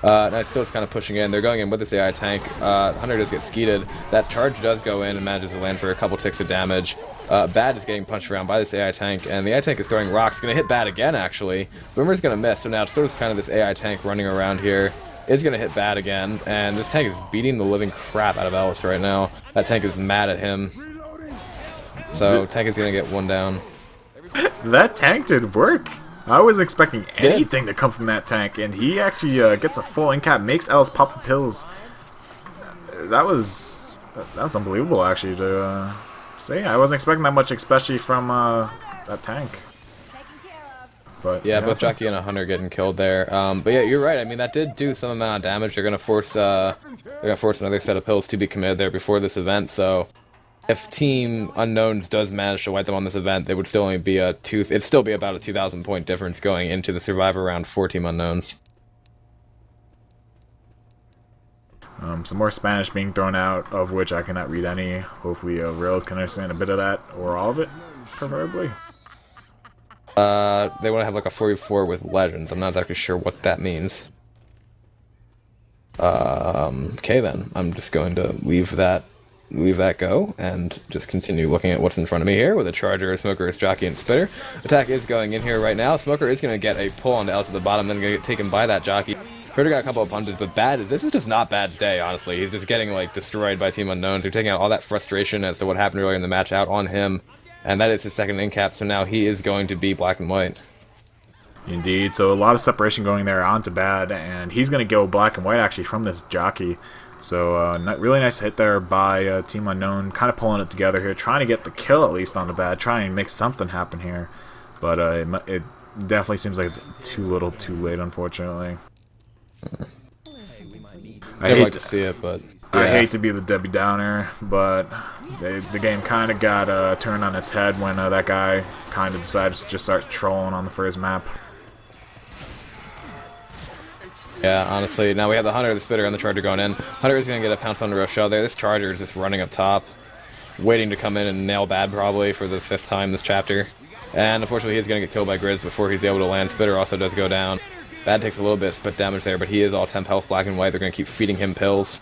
Now it's still just kind of pushing in. They're going in with this AI tank. Hunter does get skeeted. That charge does go in and manages to land for a couple ticks of damage. Bad is getting punched around by this AI tank, and the AI tank is throwing rocks. Going to hit Bad again, actually. Boomer's going to miss, so now it's sort of kind of this AI tank running around here. Is going to hit Bad again, and this tank is beating the living crap out of Ellis right now. That tank is mad at him. So, tank is going to get one down. That tank did work. I was expecting anything to come from that tank, and he actually gets a full in cap, makes Ellis pop the pills. That was unbelievable, actually, to see. I wasn't expecting that much, especially from that tank. But, yeah, both Jockey and a Hunter getting killed there. But yeah, you're right. I mean, that did do some amount of damage. They're gonna force another set of pills to be committed there before this event. So if Team Unknowns does manage to wipe them on this event, it would still only be it'd still be about a 2,000 point difference going into the Survivor round for Team Unknowns. Some more Spanish being thrown out, of which I cannot read any. Hopefully, Rail can understand a bit of that, or all of it, preferably. They want to have like a 44 with legends. I'm not exactly sure what that means. Okay then. I'm just going to leave that go and just continue looking at what's in front of me here with a Charger, a Smoker, a Jockey, and Spitter. Attack is going in here right now. Smoker is going to get a pull on the L to the bottom, then going to get taken by that Jockey. Critter got a couple of punches, but this is just not Bad's day, honestly. He's just getting like destroyed by Team Unknowns. They're taking out all that frustration as to what happened earlier in the match out on him. And that is his second in cap, so now he is going to be black and white. Indeed, so a lot of separation going there onto Bad, and he's going to go black and white actually from this Jockey. So really nice hit there by Team Unknown, kind of pulling it together here, trying to get the kill at least on the Bad, trying to make something happen here. But it definitely seems like it's too little too late, unfortunately. I'd like to see it, but... I hate to be the Debbie Downer, but the game kind of got turned on its head when that guy kind of decided to just start trolling on the first map. Yeah, honestly, now we have the Hunter, the Spitter, and the Charger going in. Hunter is going to get a pounce on the Rochelle there. This Charger is just running up top, waiting to come in and nail Bad probably for the 5th time this chapter. And unfortunately, he's going to get killed by Grizz before he's able to land. Spitter also does go down. Bad takes a little bit of split damage there, but he is all temp health, black and white. They're going to keep feeding him pills.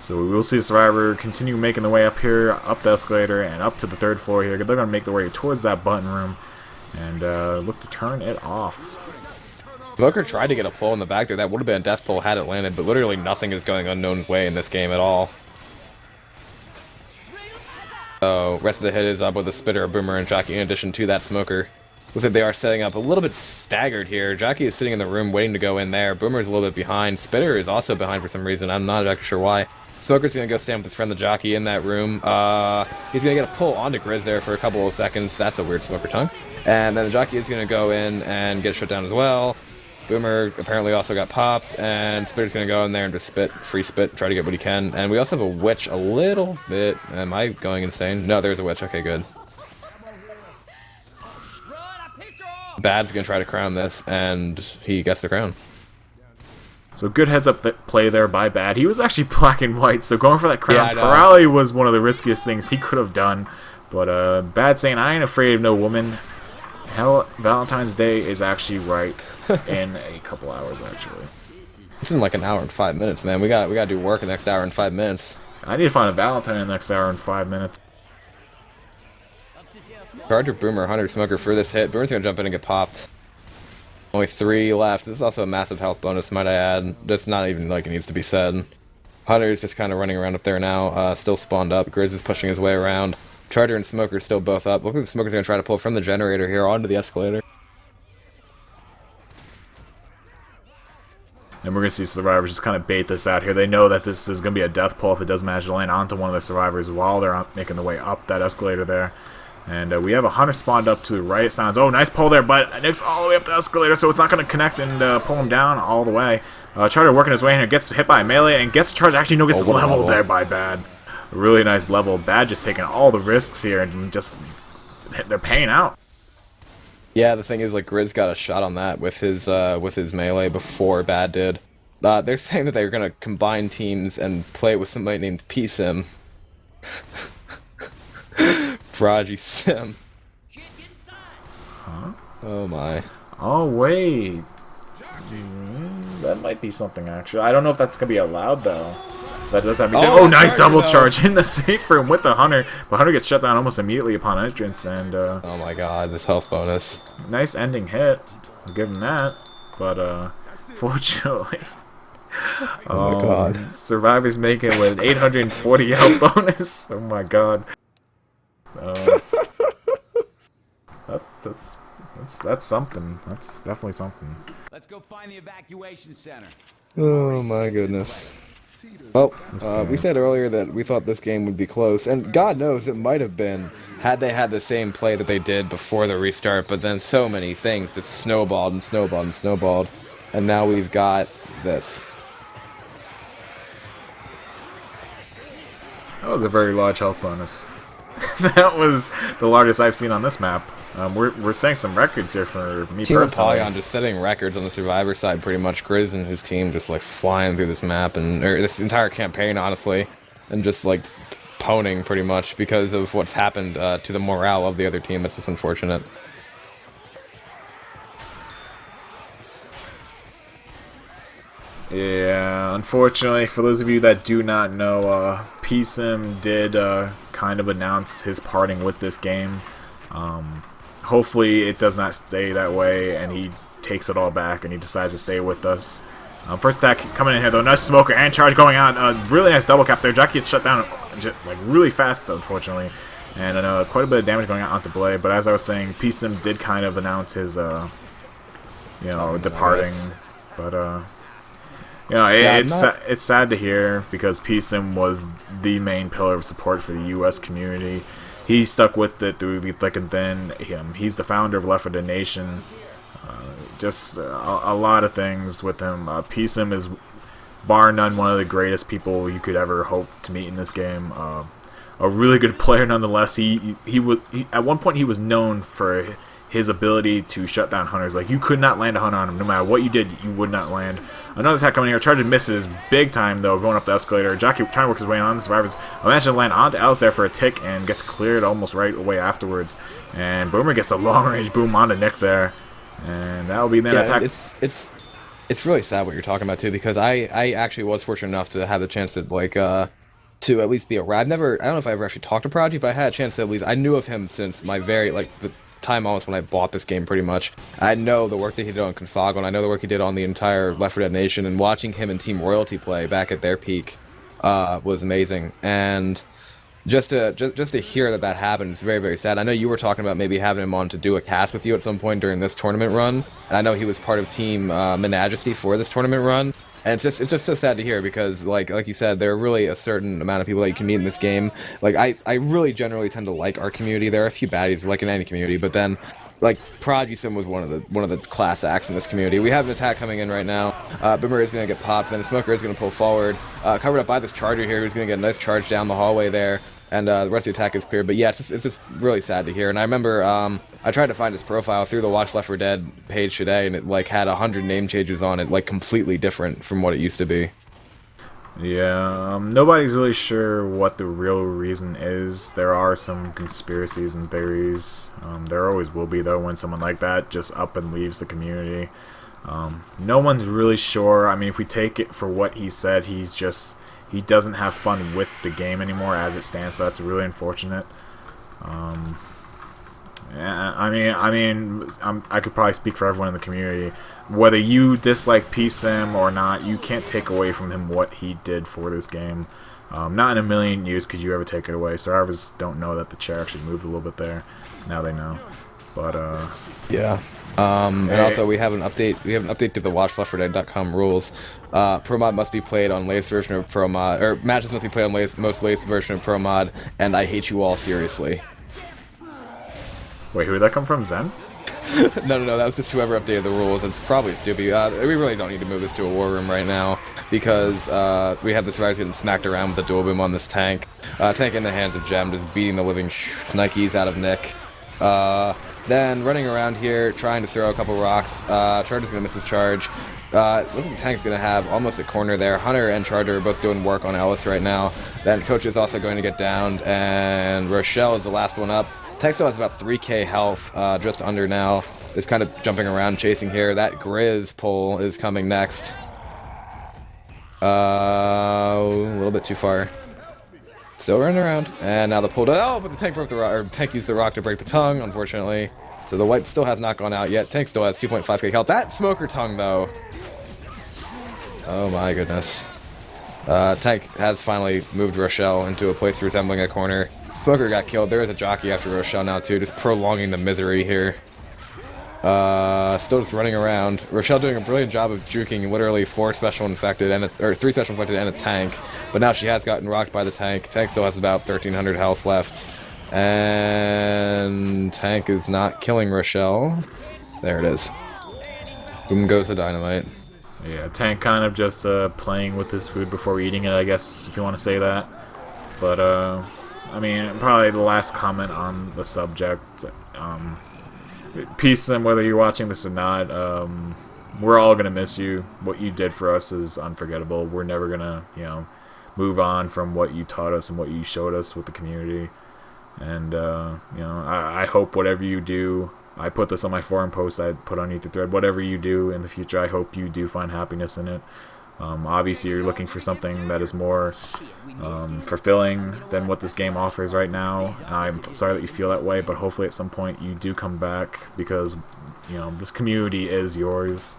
So we will see the Survivor continue making the way up here, up the escalator, and up to the 3rd floor here. They're going to make their way towards that button room and look to turn it off. Smoker tried to get a pull in the back there. That would have been a death pull had it landed, but literally nothing is going Unknown's way in this game at all. So, rest of the hit is up with a Spitter, a Boomer, and Jockey in addition to that Smoker. Looks like they are setting up a little bit staggered here. Jockey is sitting in the room waiting to go in there. Boomer is a little bit behind. Spitter is also behind for some reason. I'm not exactly sure why. Smoker's going to go stand with his friend the Jockey in that room. He's going to get a pull onto Grizz there for a couple of seconds. That's a weird Smoker tongue. And then the Jockey is going to go in and get shut down as well. Boomer apparently also got popped, and Spitter's going to go in there and just free spit, try to get what he can. And we also have a Witch a little bit. Am I going insane? No, there's a Witch. Okay, good. Bad's gonna try to crown this, and he gets the crown. So good heads-up play there by Bad. He was actually black and white, so going for that crown Yeah, I know. probably was one of the riskiest things he could have done. But Bad saying, I ain't afraid of no woman. Hell, Valentine's Day is actually right in a couple hours, actually. It's in like an hour and 5 minutes, man. We gotta do work in the next hour and 5 minutes. I need to find a Valentine in the next hour and 5 minutes. Charger, Boomer, Hunter, Smoker for this hit. Boomer's gonna jump in and get popped. Only 3 left. This is also a massive health bonus, might I add. That's not even like it needs to be said. Hunter's just kind of running around up there now, still spawned up. Grizz is pushing his way around. Charger and Smoker still both up. Look like the Smoker's gonna try to pull from the generator here onto the escalator. And we're going to see survivors just kind of bait this out here. They know that this is going to be a death pull if it does manage to land onto one of the survivors while they're making their way up that escalator there. And we have a Hunter spawned up to the right. It sounds, oh, nice pull there, but Nick's all the way up the escalator, so it's not going to connect and pull him down all the way. Charger working his way in here, gets hit by a melee, and gets a charge. Actually, no, gets leveled there by Bad. A really nice level. Bad just taking all the risks here, and just, they're paying out. Yeah, the thing is, like, Grizz got a shot on that with his melee before Bad did. They're saying that they're gonna combine teams and play it with somebody named P-Sim. Prodigy Sim. Huh? Oh my. Oh, wait. That might be something, actually. I don't know if that's going to be allowed, though. That does have me. Oh, nice double charge in the safe room with the Hunter. But Hunter gets shut down almost immediately upon entrance. And oh my god, this health bonus. nice ending hit. I'll give him that. But fortunately, Oh my god. Survivors make it with an 840 health bonus. Oh my god. That's something. That's definitely something. Let's go find the evacuation center. Oh my goodness. Well, we said earlier that we thought this game would be close, and God knows it might have been had they had the same play that they did before the restart, but then so many things just snowballed and snowballed and snowballed, and now we've got this. That was a very large health bonus. That was the largest I've seen on this map. We're setting some records here for me Team personally. Apollyon just setting records on the Survivor side pretty much. Grizz and his team just like flying through this map and or this entire campaign, honestly, and just like poning pretty much because of what's happened to the morale of the other team. It's just unfortunate. Yeah, unfortunately, for those of you that do not know, PSIM did kind of announce his parting with this game. Hopefully it does not stay that way and he takes it all back and he decides to stay with us. First attack coming in here though, nice smoker and charge going on. Really nice double cap there. Jackie gets shut down like really fast unfortunately. And quite a bit of damage going out onto Blade. But as I was saying, PSIM did kind of announce his departing. But it's sad to hear because PSIM was the main pillar of support for the U.S. community. He stuck with it through the thick and thin. He's the founder of L4D Nation. Just a lot of things with him. PSIM is bar none one of the greatest people you could ever hope to meet in this game. A really good player nonetheless. He at one point he was known for his ability to shut down hunters. Like, you could not land a hunter on him. No matter what you did, you would not land. Another attack coming here. Charger misses big time, though, going up the escalator. Jockey trying to work his way on the survivors. Managed to land onto Alice there for a tick and gets cleared almost right away afterwards. And Boomer gets a long-range boom onto Nick there. And that will be the attack. It's really sad what you're talking about, too, because I actually was fortunate enough to have the chance to, like, to at least be I don't know if I ever actually talked to Prodigy, but I had a chance to at least, I knew of him since my the time almost when I bought this game pretty much. I know the work that he did on Confago, and I know the work he did on the entire L4D Nation, and watching him and Team Royalty play back at their peak was amazing. And just to hear that happened, it's very, very sad. I know you were talking about maybe having him on to do a cast with you at some point during this tournament run, and I know he was part of Team Majesty for this tournament run. And it's just so sad to hear because, like you said, there are really a certain amount of people that you can meet in this game. Like, I really generally tend to like our community. There are a few baddies, like in any community, but then, like, Prodigy Sim was one of the class acts in this community. We have an attack coming in right now. Boomer is going to get popped, then Smoker is going to pull forward. Covered up by this Charger here, who's going to get a nice charge down the hallway there. And the rest of the attack is clear. But yeah, it's just really sad to hear. And I remember I tried to find his profile through the WatchL4D page today, and it like had 100 name changes on it, like completely different from what it used to be. Yeah, nobody's really sure what the real reason is. There are some conspiracies and theories. There always will be, though, when someone like that just up and leaves the community. No one's really sure. I mean, if we take it for what he said, he doesn't have fun with the game anymore as it stands, so that's really unfortunate. Yeah, I could probably speak for everyone in the community. Whether you dislike Kissme or not, you can't take away from him what he did for this game. Not in a million years could you ever take it away. Survivors don't know that the chair actually moved a little bit there. Now they know. But yeah. And also we have an update. We have an update to the WatchL4D.com rules. Pro mod must be played on latest version of Pro mod, or matches must be played on most latest version of Pro mod. And I hate you all seriously. Wait, who did that come from? Zen? No, that was just whoever updated the rules. It's probably stupid. We really don't need to move this to a war room right now, because we have the survivors getting smacked around with the dual boom on this tank. Tank in the hands of Gem, just beating the living snikes out of Nick. Then running around here, trying to throw a couple rocks. Charger's gonna miss his charge. Looks like the tank's gonna have almost a corner there. Hunter and Charger are both doing work on Ellis right now. Then Coach is also going to get downed, and Rochelle is the last one up. Tank still has about 3k health, just under now. Is kind of jumping around, chasing here. That Grizz pull is coming next. A little bit too far. Still running around, and now the pull down. Oh, but the tank broke the rock, or tank used the rock to break the tongue, unfortunately. So the wipe still has not gone out yet. Tank still has 2.5k health. That smoker tongue, though. Oh my goodness. Tank has finally moved Rochelle into a place resembling a corner. Smoker got killed. There is a jockey after Rochelle now too, just prolonging the misery here. Still just running around. Rochelle doing a brilliant job of juking literally 4 special infected and 3 special infected and a tank, but now she has gotten rocked by the tank. Tank still has about 1300 health left, and Tank is not killing Rochelle. There it is. Boom goes the dynamite. Yeah, Tank kind of just playing with his food before eating it, I guess, if you want to say that. But I mean, probably the last comment on the subject. Peace and whether you're watching this or not, we're all gonna miss you. What you did for us is unforgettable. We're never gonna, move on from what you taught us and what you showed us with the community. And I hope whatever you do, I put this on my forum post I put on Etherthread. Whatever you do in the future, I hope you do find happiness in it. Obviously, you're looking for something that is more fulfilling than what this game offers right now. And I'm sorry that you feel that way, but hopefully at some point you do come back, because this community is yours.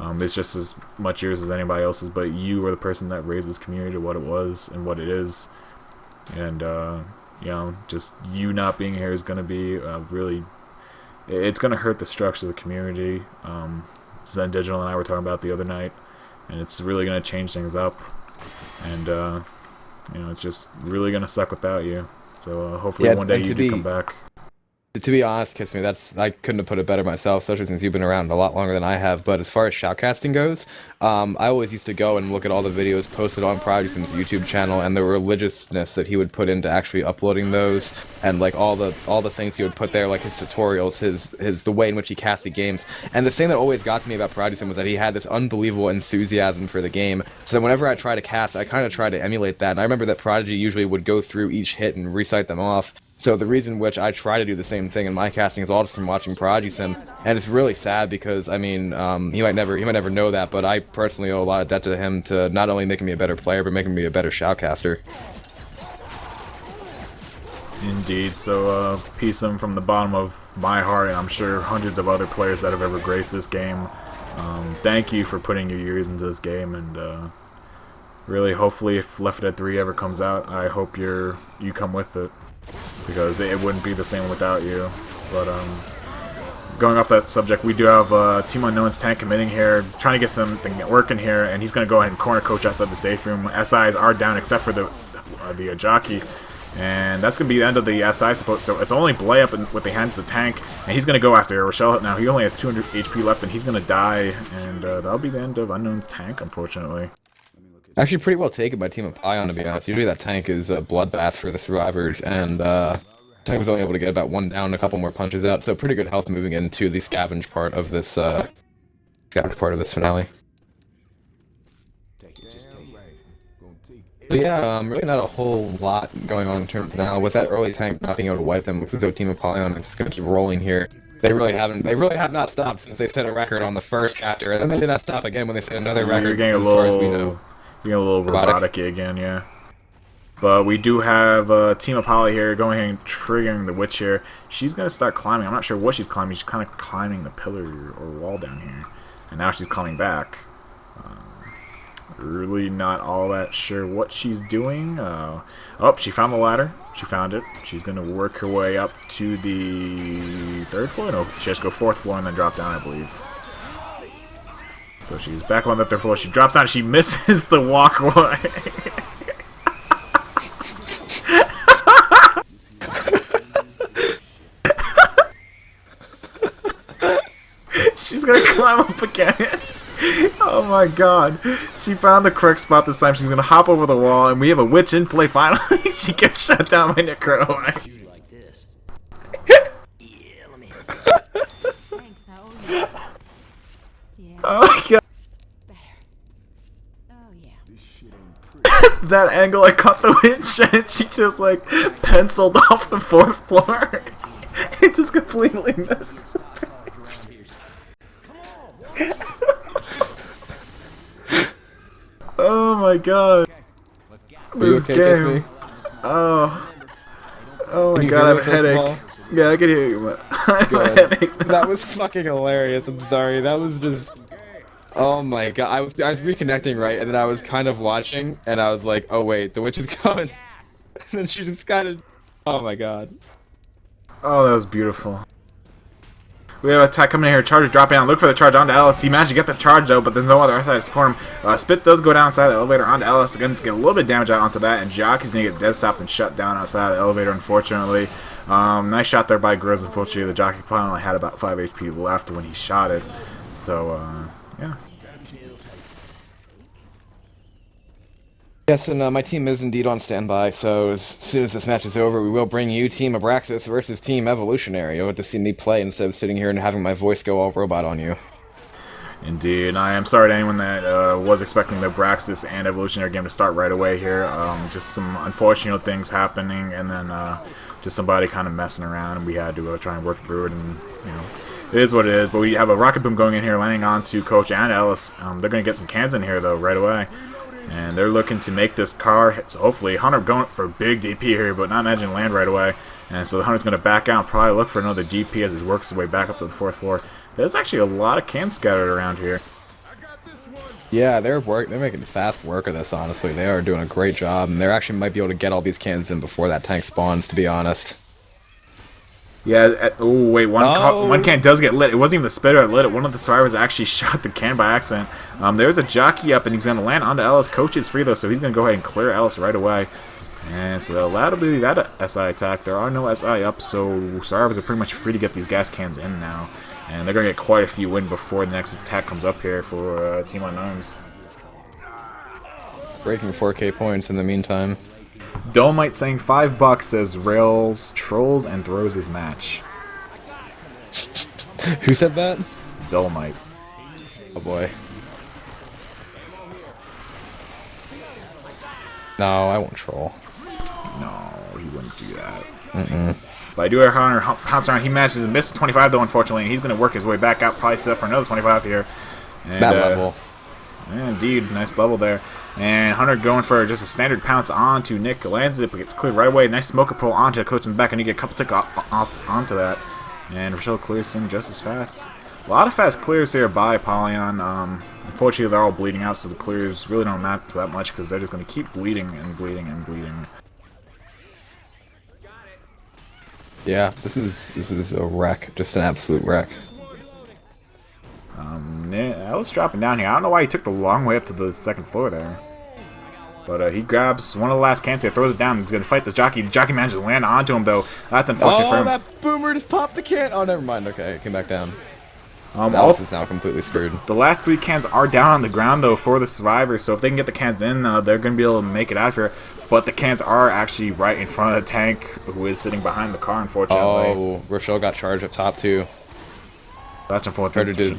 It's just as much yours as anybody else's, but you are the person that raised this community to what it was and what it is. And just you not being here is going to be really, it's going to hurt the structure of the community. Zen Digital and I were talking about the other night. And it's really going to change things up. And, it's just really going to suck without you. So hopefully one day you do come back. To be honest, Kissme, I couldn't have put it better myself, especially since you've been around a lot longer than I have. But as far as shoutcasting goes, I always used to go and look at all the videos posted on Prodigy's YouTube channel and the religiousness that he would put into actually uploading those, and like all the things he would put there, like his tutorials, the way in which he casted games. And the thing that always got to me about Prodigy was that he had this unbelievable enthusiasm for the game. So that whenever I try to cast, I kind of try to emulate that. And I remember that Prodigy usually would go through each hit and recite them off. So the reason which I try to do the same thing in my casting is all just from watching Prodigy, and it's really sad because he might never know that, but I personally owe a lot of debt to him to not only making me a better player, but making me a better shoutcaster. Indeed. So Kissme, from the bottom of my heart, and I'm sure hundreds of other players that have ever graced this game, thank you for putting your years into this game, and really, hopefully, if Left 4 Dead 3 ever comes out, I hope you come with it, because it wouldn't be the same without you. But going off that subject, we do have Team Unknown's tank committing here, trying to get something working here, and he's going to go ahead and corner Coach outside the safe room. SIs are down except for the jockey, and that's going to be the end of the SI support. So it's only Blay up with the hand to the tank, and he's going to go after Rochelle now. He only has 200 HP left, and he's going to die, and that'll be the end of Unknown's tank, unfortunately. Actually, pretty well taken by Team Apollyon, to be honest. Usually that tank is a bloodbath for the survivors, and I was only able to get about 1 down, a couple more punches out, so pretty good health moving into the scavenge part of this finale. But yeah, really not a whole lot going on in terms of now. With that early tank not being able to wipe them, looks as though Team Apollyon is just going to keep rolling here. They really have not stopped since they set a record on the first chapter, and then they did not stop again when they set another record. You're getting a little robotic again, yeah. But we do have Team Apollo here going ahead and triggering the witch here. She's going to start climbing. I'm not sure what she's climbing. She's kind of climbing the pillar or wall down here. And now she's coming back. Really not all that sure what she's doing. Oh, she found the ladder. She found it. She's going to work her way up to the 3rd floor. No, she has to go 4th floor and then drop down, I believe. So she's back on the 3rd floor. She drops down. She misses the walkway. She's gonna climb up again. Oh my god. She found the correct spot this time. She's gonna hop over the wall, and we have a witch in play finally. She gets shut down by Necro. Like this. Yeah, let me. Thanks, I owe you. Yeah, Oh my god. better. Oh, yeah. That angle, I caught the witch, and she just like penciled off the 4th floor. It just completely missed. Oh my god. This okay, game. Oh my god, I have a headache. Yeah, I can hear you, but I have a headache. That was fucking hilarious. I'm sorry. That was just. Oh my god. I was reconnecting, right, and then I was kind of watching, and I was like, oh wait, the witch is coming. And then she just kind of. Oh my god. Oh, that was beautiful. We have an attack coming in here. Charger dropping down. Look for the charge onto Ellis. He managed to get the charge though, but there's no other SI to support him. Spit does go down inside the elevator onto Ellis. Going to get a little bit of damage out onto that, and Jockey's going to get dead stopped and shut down outside of the elevator, unfortunately. Nice shot there by Grizz. Unfortunately, the Jockey probably only had about 5 HP left when he shot it. So, yeah. Yes, and my team is indeed on standby, so as soon as this match is over, we will bring you Team Abraxas versus Team Evolutionary. You'll get to see me play instead of sitting here and having my voice go all robot on you. Indeed. I am sorry to anyone that was expecting the Abraxas and Evolutionary game to start right away here. Just some unfortunate things happening, and then just somebody kind of messing around, and we had to try and work through it, and, you know, it is what it is. But we have a rocket boom going in here, landing onto Coach and Ellis. They're going to get some cans in here, though, right away. And they're looking to make this car, so hopefully Hunter going for big DP here, but not imagine land right away. And so the Hunter's going to back out and probably look for another DP as he works his way back up to the 4th floor. There's actually a lot of cans scattered around here. Yeah, they're making fast work of this, honestly. They are doing a great job, and they actually might be able to get all these cans in before that tank spawns, to be honest. Yeah, oh wait, one can does get lit. It wasn't even the spitter that lit it. One of the survivors actually shot the can by accident. There's a jockey up, and he's going to land onto Ellis. Coach is free, though, so he's going to go ahead and clear Ellis right away. And so that'll be that SI attack. There are no SI up, so survivors are pretty much free to get these gas cans in now. And they're going to get quite a few in before the next attack comes up here for Team Unknowns. Breaking 4K points in the meantime. Dolomite saying $5 says rails, trolls, and throws his match. Who said that? Dolomite. Oh boy. No, I won't troll. No, he wouldn't do that. But I do have Hunter pounce around. He manages to miss 25 though, unfortunately, and he's going to work his way back out. Probably set up for another 25 here. And, that level. Yeah, indeed, nice level there. And Hunter going for just a standard pounce onto Nick. Lands it, but gets cleared right away. Nice smoker pull onto Coach in the back, and you get a couple tick off onto that. And Rochelle clears him just as fast. A lot of fast clears here by Apollyon. Unfortunately, they're all bleeding out, so the clears really don't matter that much because they're just going to keep bleeding and bleeding and bleeding. Yeah, this is a wreck, just an absolute wreck. Ellis dropping down here. I don't know why he took the long way up to the 2nd floor there. But he grabs one of the last cans here, throws it down, and he's going to fight this jockey. The jockey manages to land onto him, though. That's unfortunate for him. Oh, that boomer just popped the can! Oh, never mind. Okay, it came back down. Alice is now completely screwed. The last 3 cans are down on the ground, though, for the survivors, so if they can get the cans in, they're going to be able to make it out of here. But the cans are actually right in front of the tank, who is sitting behind the car, unfortunately. Oh, Rochelle got charged up top, too. That's unfortunate. Did.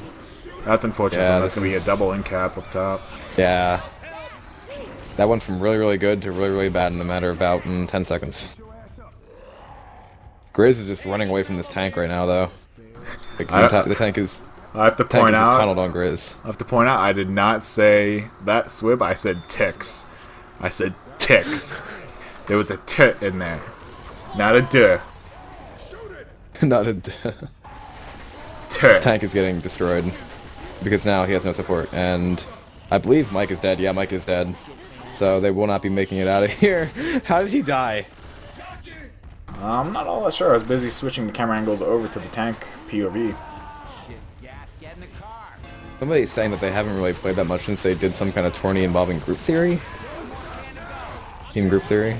That's unfortunate. Yeah, That's going to be a double in cap up top. Yeah. That went from really, really good to really, really bad in a matter of about 10 seconds. Grizz is just running away from this tank right now, though. Like, the tank is... I have to point out... tunneled on Grizz. I have to point out, I did not say that swib, I said ticks. I said ticks. There was a T in there. Not a D. Not a... T. This tank is getting destroyed. Because now he has no support, and... I believe Mike is dead. Yeah, Mike is dead. So they will not be making it out of here. How did he die? I'm not all that sure. I was busy switching the camera angles over to the tank POV. Somebody's saying that they haven't really played that much since they did some kind of tourney involving group theory. Team group theory.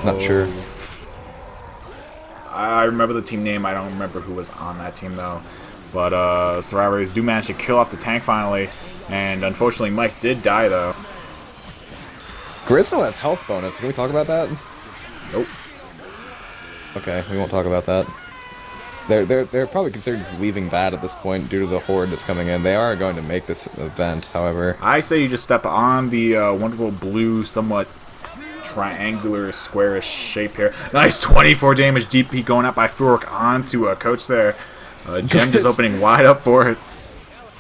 Not sure. I remember the team name. I don't remember who was on that team, though. But survivors do manage to kill off the tank finally. And unfortunately, Mike did die, though. Grizzle has health bonus. Can we talk about that? Nope. Okay, we won't talk about that. They're probably considered leaving bad at this point due to the horde that's coming in. They are going to make this event, however. I say you just step on the wonderful blue, somewhat triangular, squarish shape here. Nice 24 damage DP going up by Furok onto a coach there. Jem just opening wide up for it.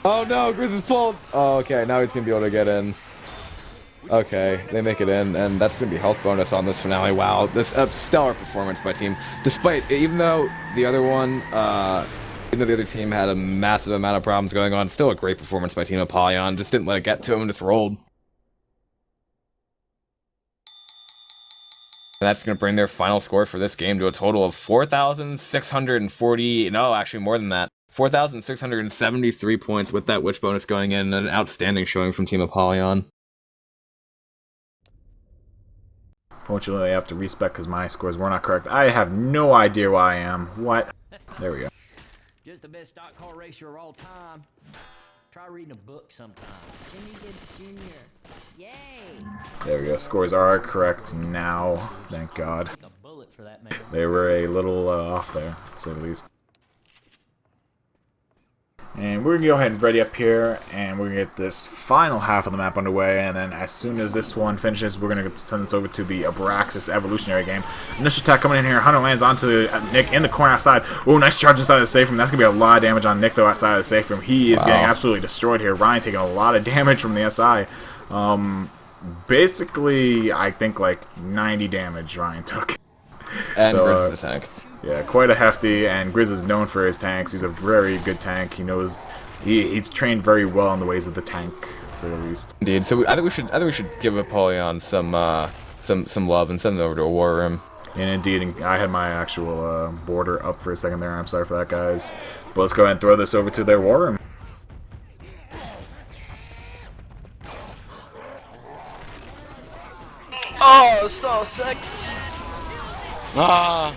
Oh no, Grizz is pulled! Oh, okay, now he's going to be able to get in. Okay, they make it in, and that's going to be health bonus on this finale. Wow, this stellar performance by team. Despite, even though the other team had a massive amount of problems going on, still a great performance by Team Apollyon. Just didn't let it get to him, just rolled. And that's going to bring their final score for this game to a total of 4,640, no, actually more than that. 4,673 points with that witch bonus going in, and an outstanding showing from Team Apollyon. Fortunately, I have to respec because my scores were not correct. I have no idea why I am. What? There we go. Just the best stock car racer of all time. Try reading a book sometime. Jimmy Gibbs Jr. Yay! There we go. Scores are correct now. Thank God. Take a bullet for that man. They were a little off there, to say the least. And we're going to go ahead and ready up here, and we're going to get this final half of the map underway, and then as soon as this one finishes, we're going to send this over to the Abraxas Evolutionary game. Initial attack coming in here. Hunter lands onto Nick in the corner outside. Oh, nice charge inside of the safe room. That's going to be a lot of damage on Nick, though, outside of the safe room. He is getting absolutely destroyed here. Ryan taking a lot of damage from the SI. Basically, I think like 90 damage Ryan took. And so, Grizz is the tank. Yeah, quite a hefty, and Grizz is known for his tanks. He's a very good tank. He knows he's trained very well in the ways of the tank, to say the least. Indeed. So I think we should give Apollyon some love and send them over to a war room. And indeed, I had my actual border up for a second there. I'm sorry for that, guys. But let's go ahead and throw this over to their war room. Oh, so sexy. Ah.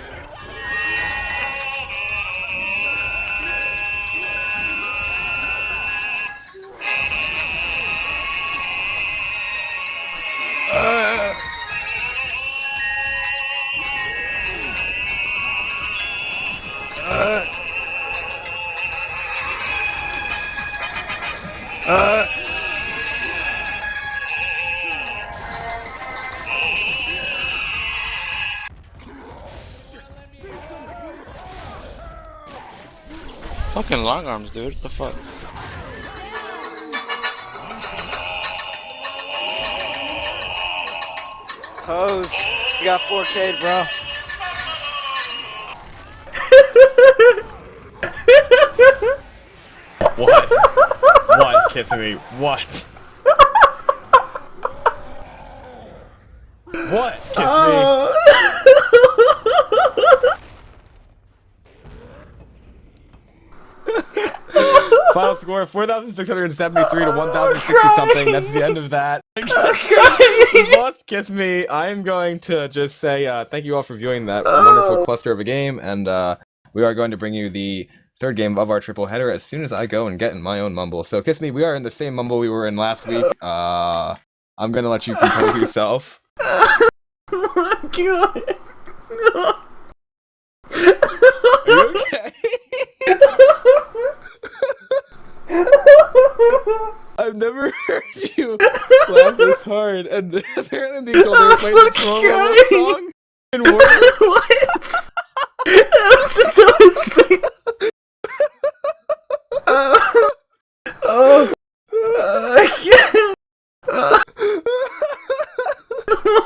Fucking long arms, dude. What the fuck? Pose. You got 4K, bro. What? What, Kissme? What? What, Kissme? Final score 4,673 to 1,060 something. That's the end of that. We lost Kissme. I am going to just say thank you all for viewing that wonderful cluster of a game, and we are going to bring you the third game of our triple header as soon as I go and get in my own mumble. So, Kissme, we are in the same mumble we were in last week. I'm gonna let you compose yourself. Oh my god. Are you okay? I've never heard you laugh this hard, and apparently I'm being told they were playing the small level song in War. What? That's the dumbest thing. Yeah. Oh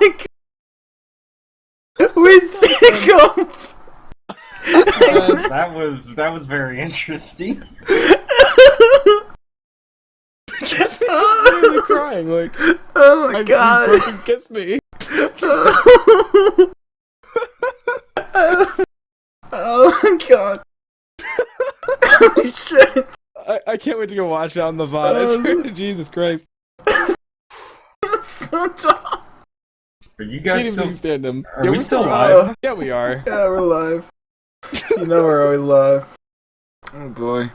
my god. Where's Jacob? That was very interesting. I'm really crying, like, Oh my god. You fucking Kiss me. Oh my god. Holy shit. I can't wait to go watch it on the VOD. I swear to Jesus Christ. That's so dumb. Are you Can't guys even still? stand him. Are Yeah, we we're still live? Yeah, we are. Yeah, we're live. You know we're always live. Oh boy.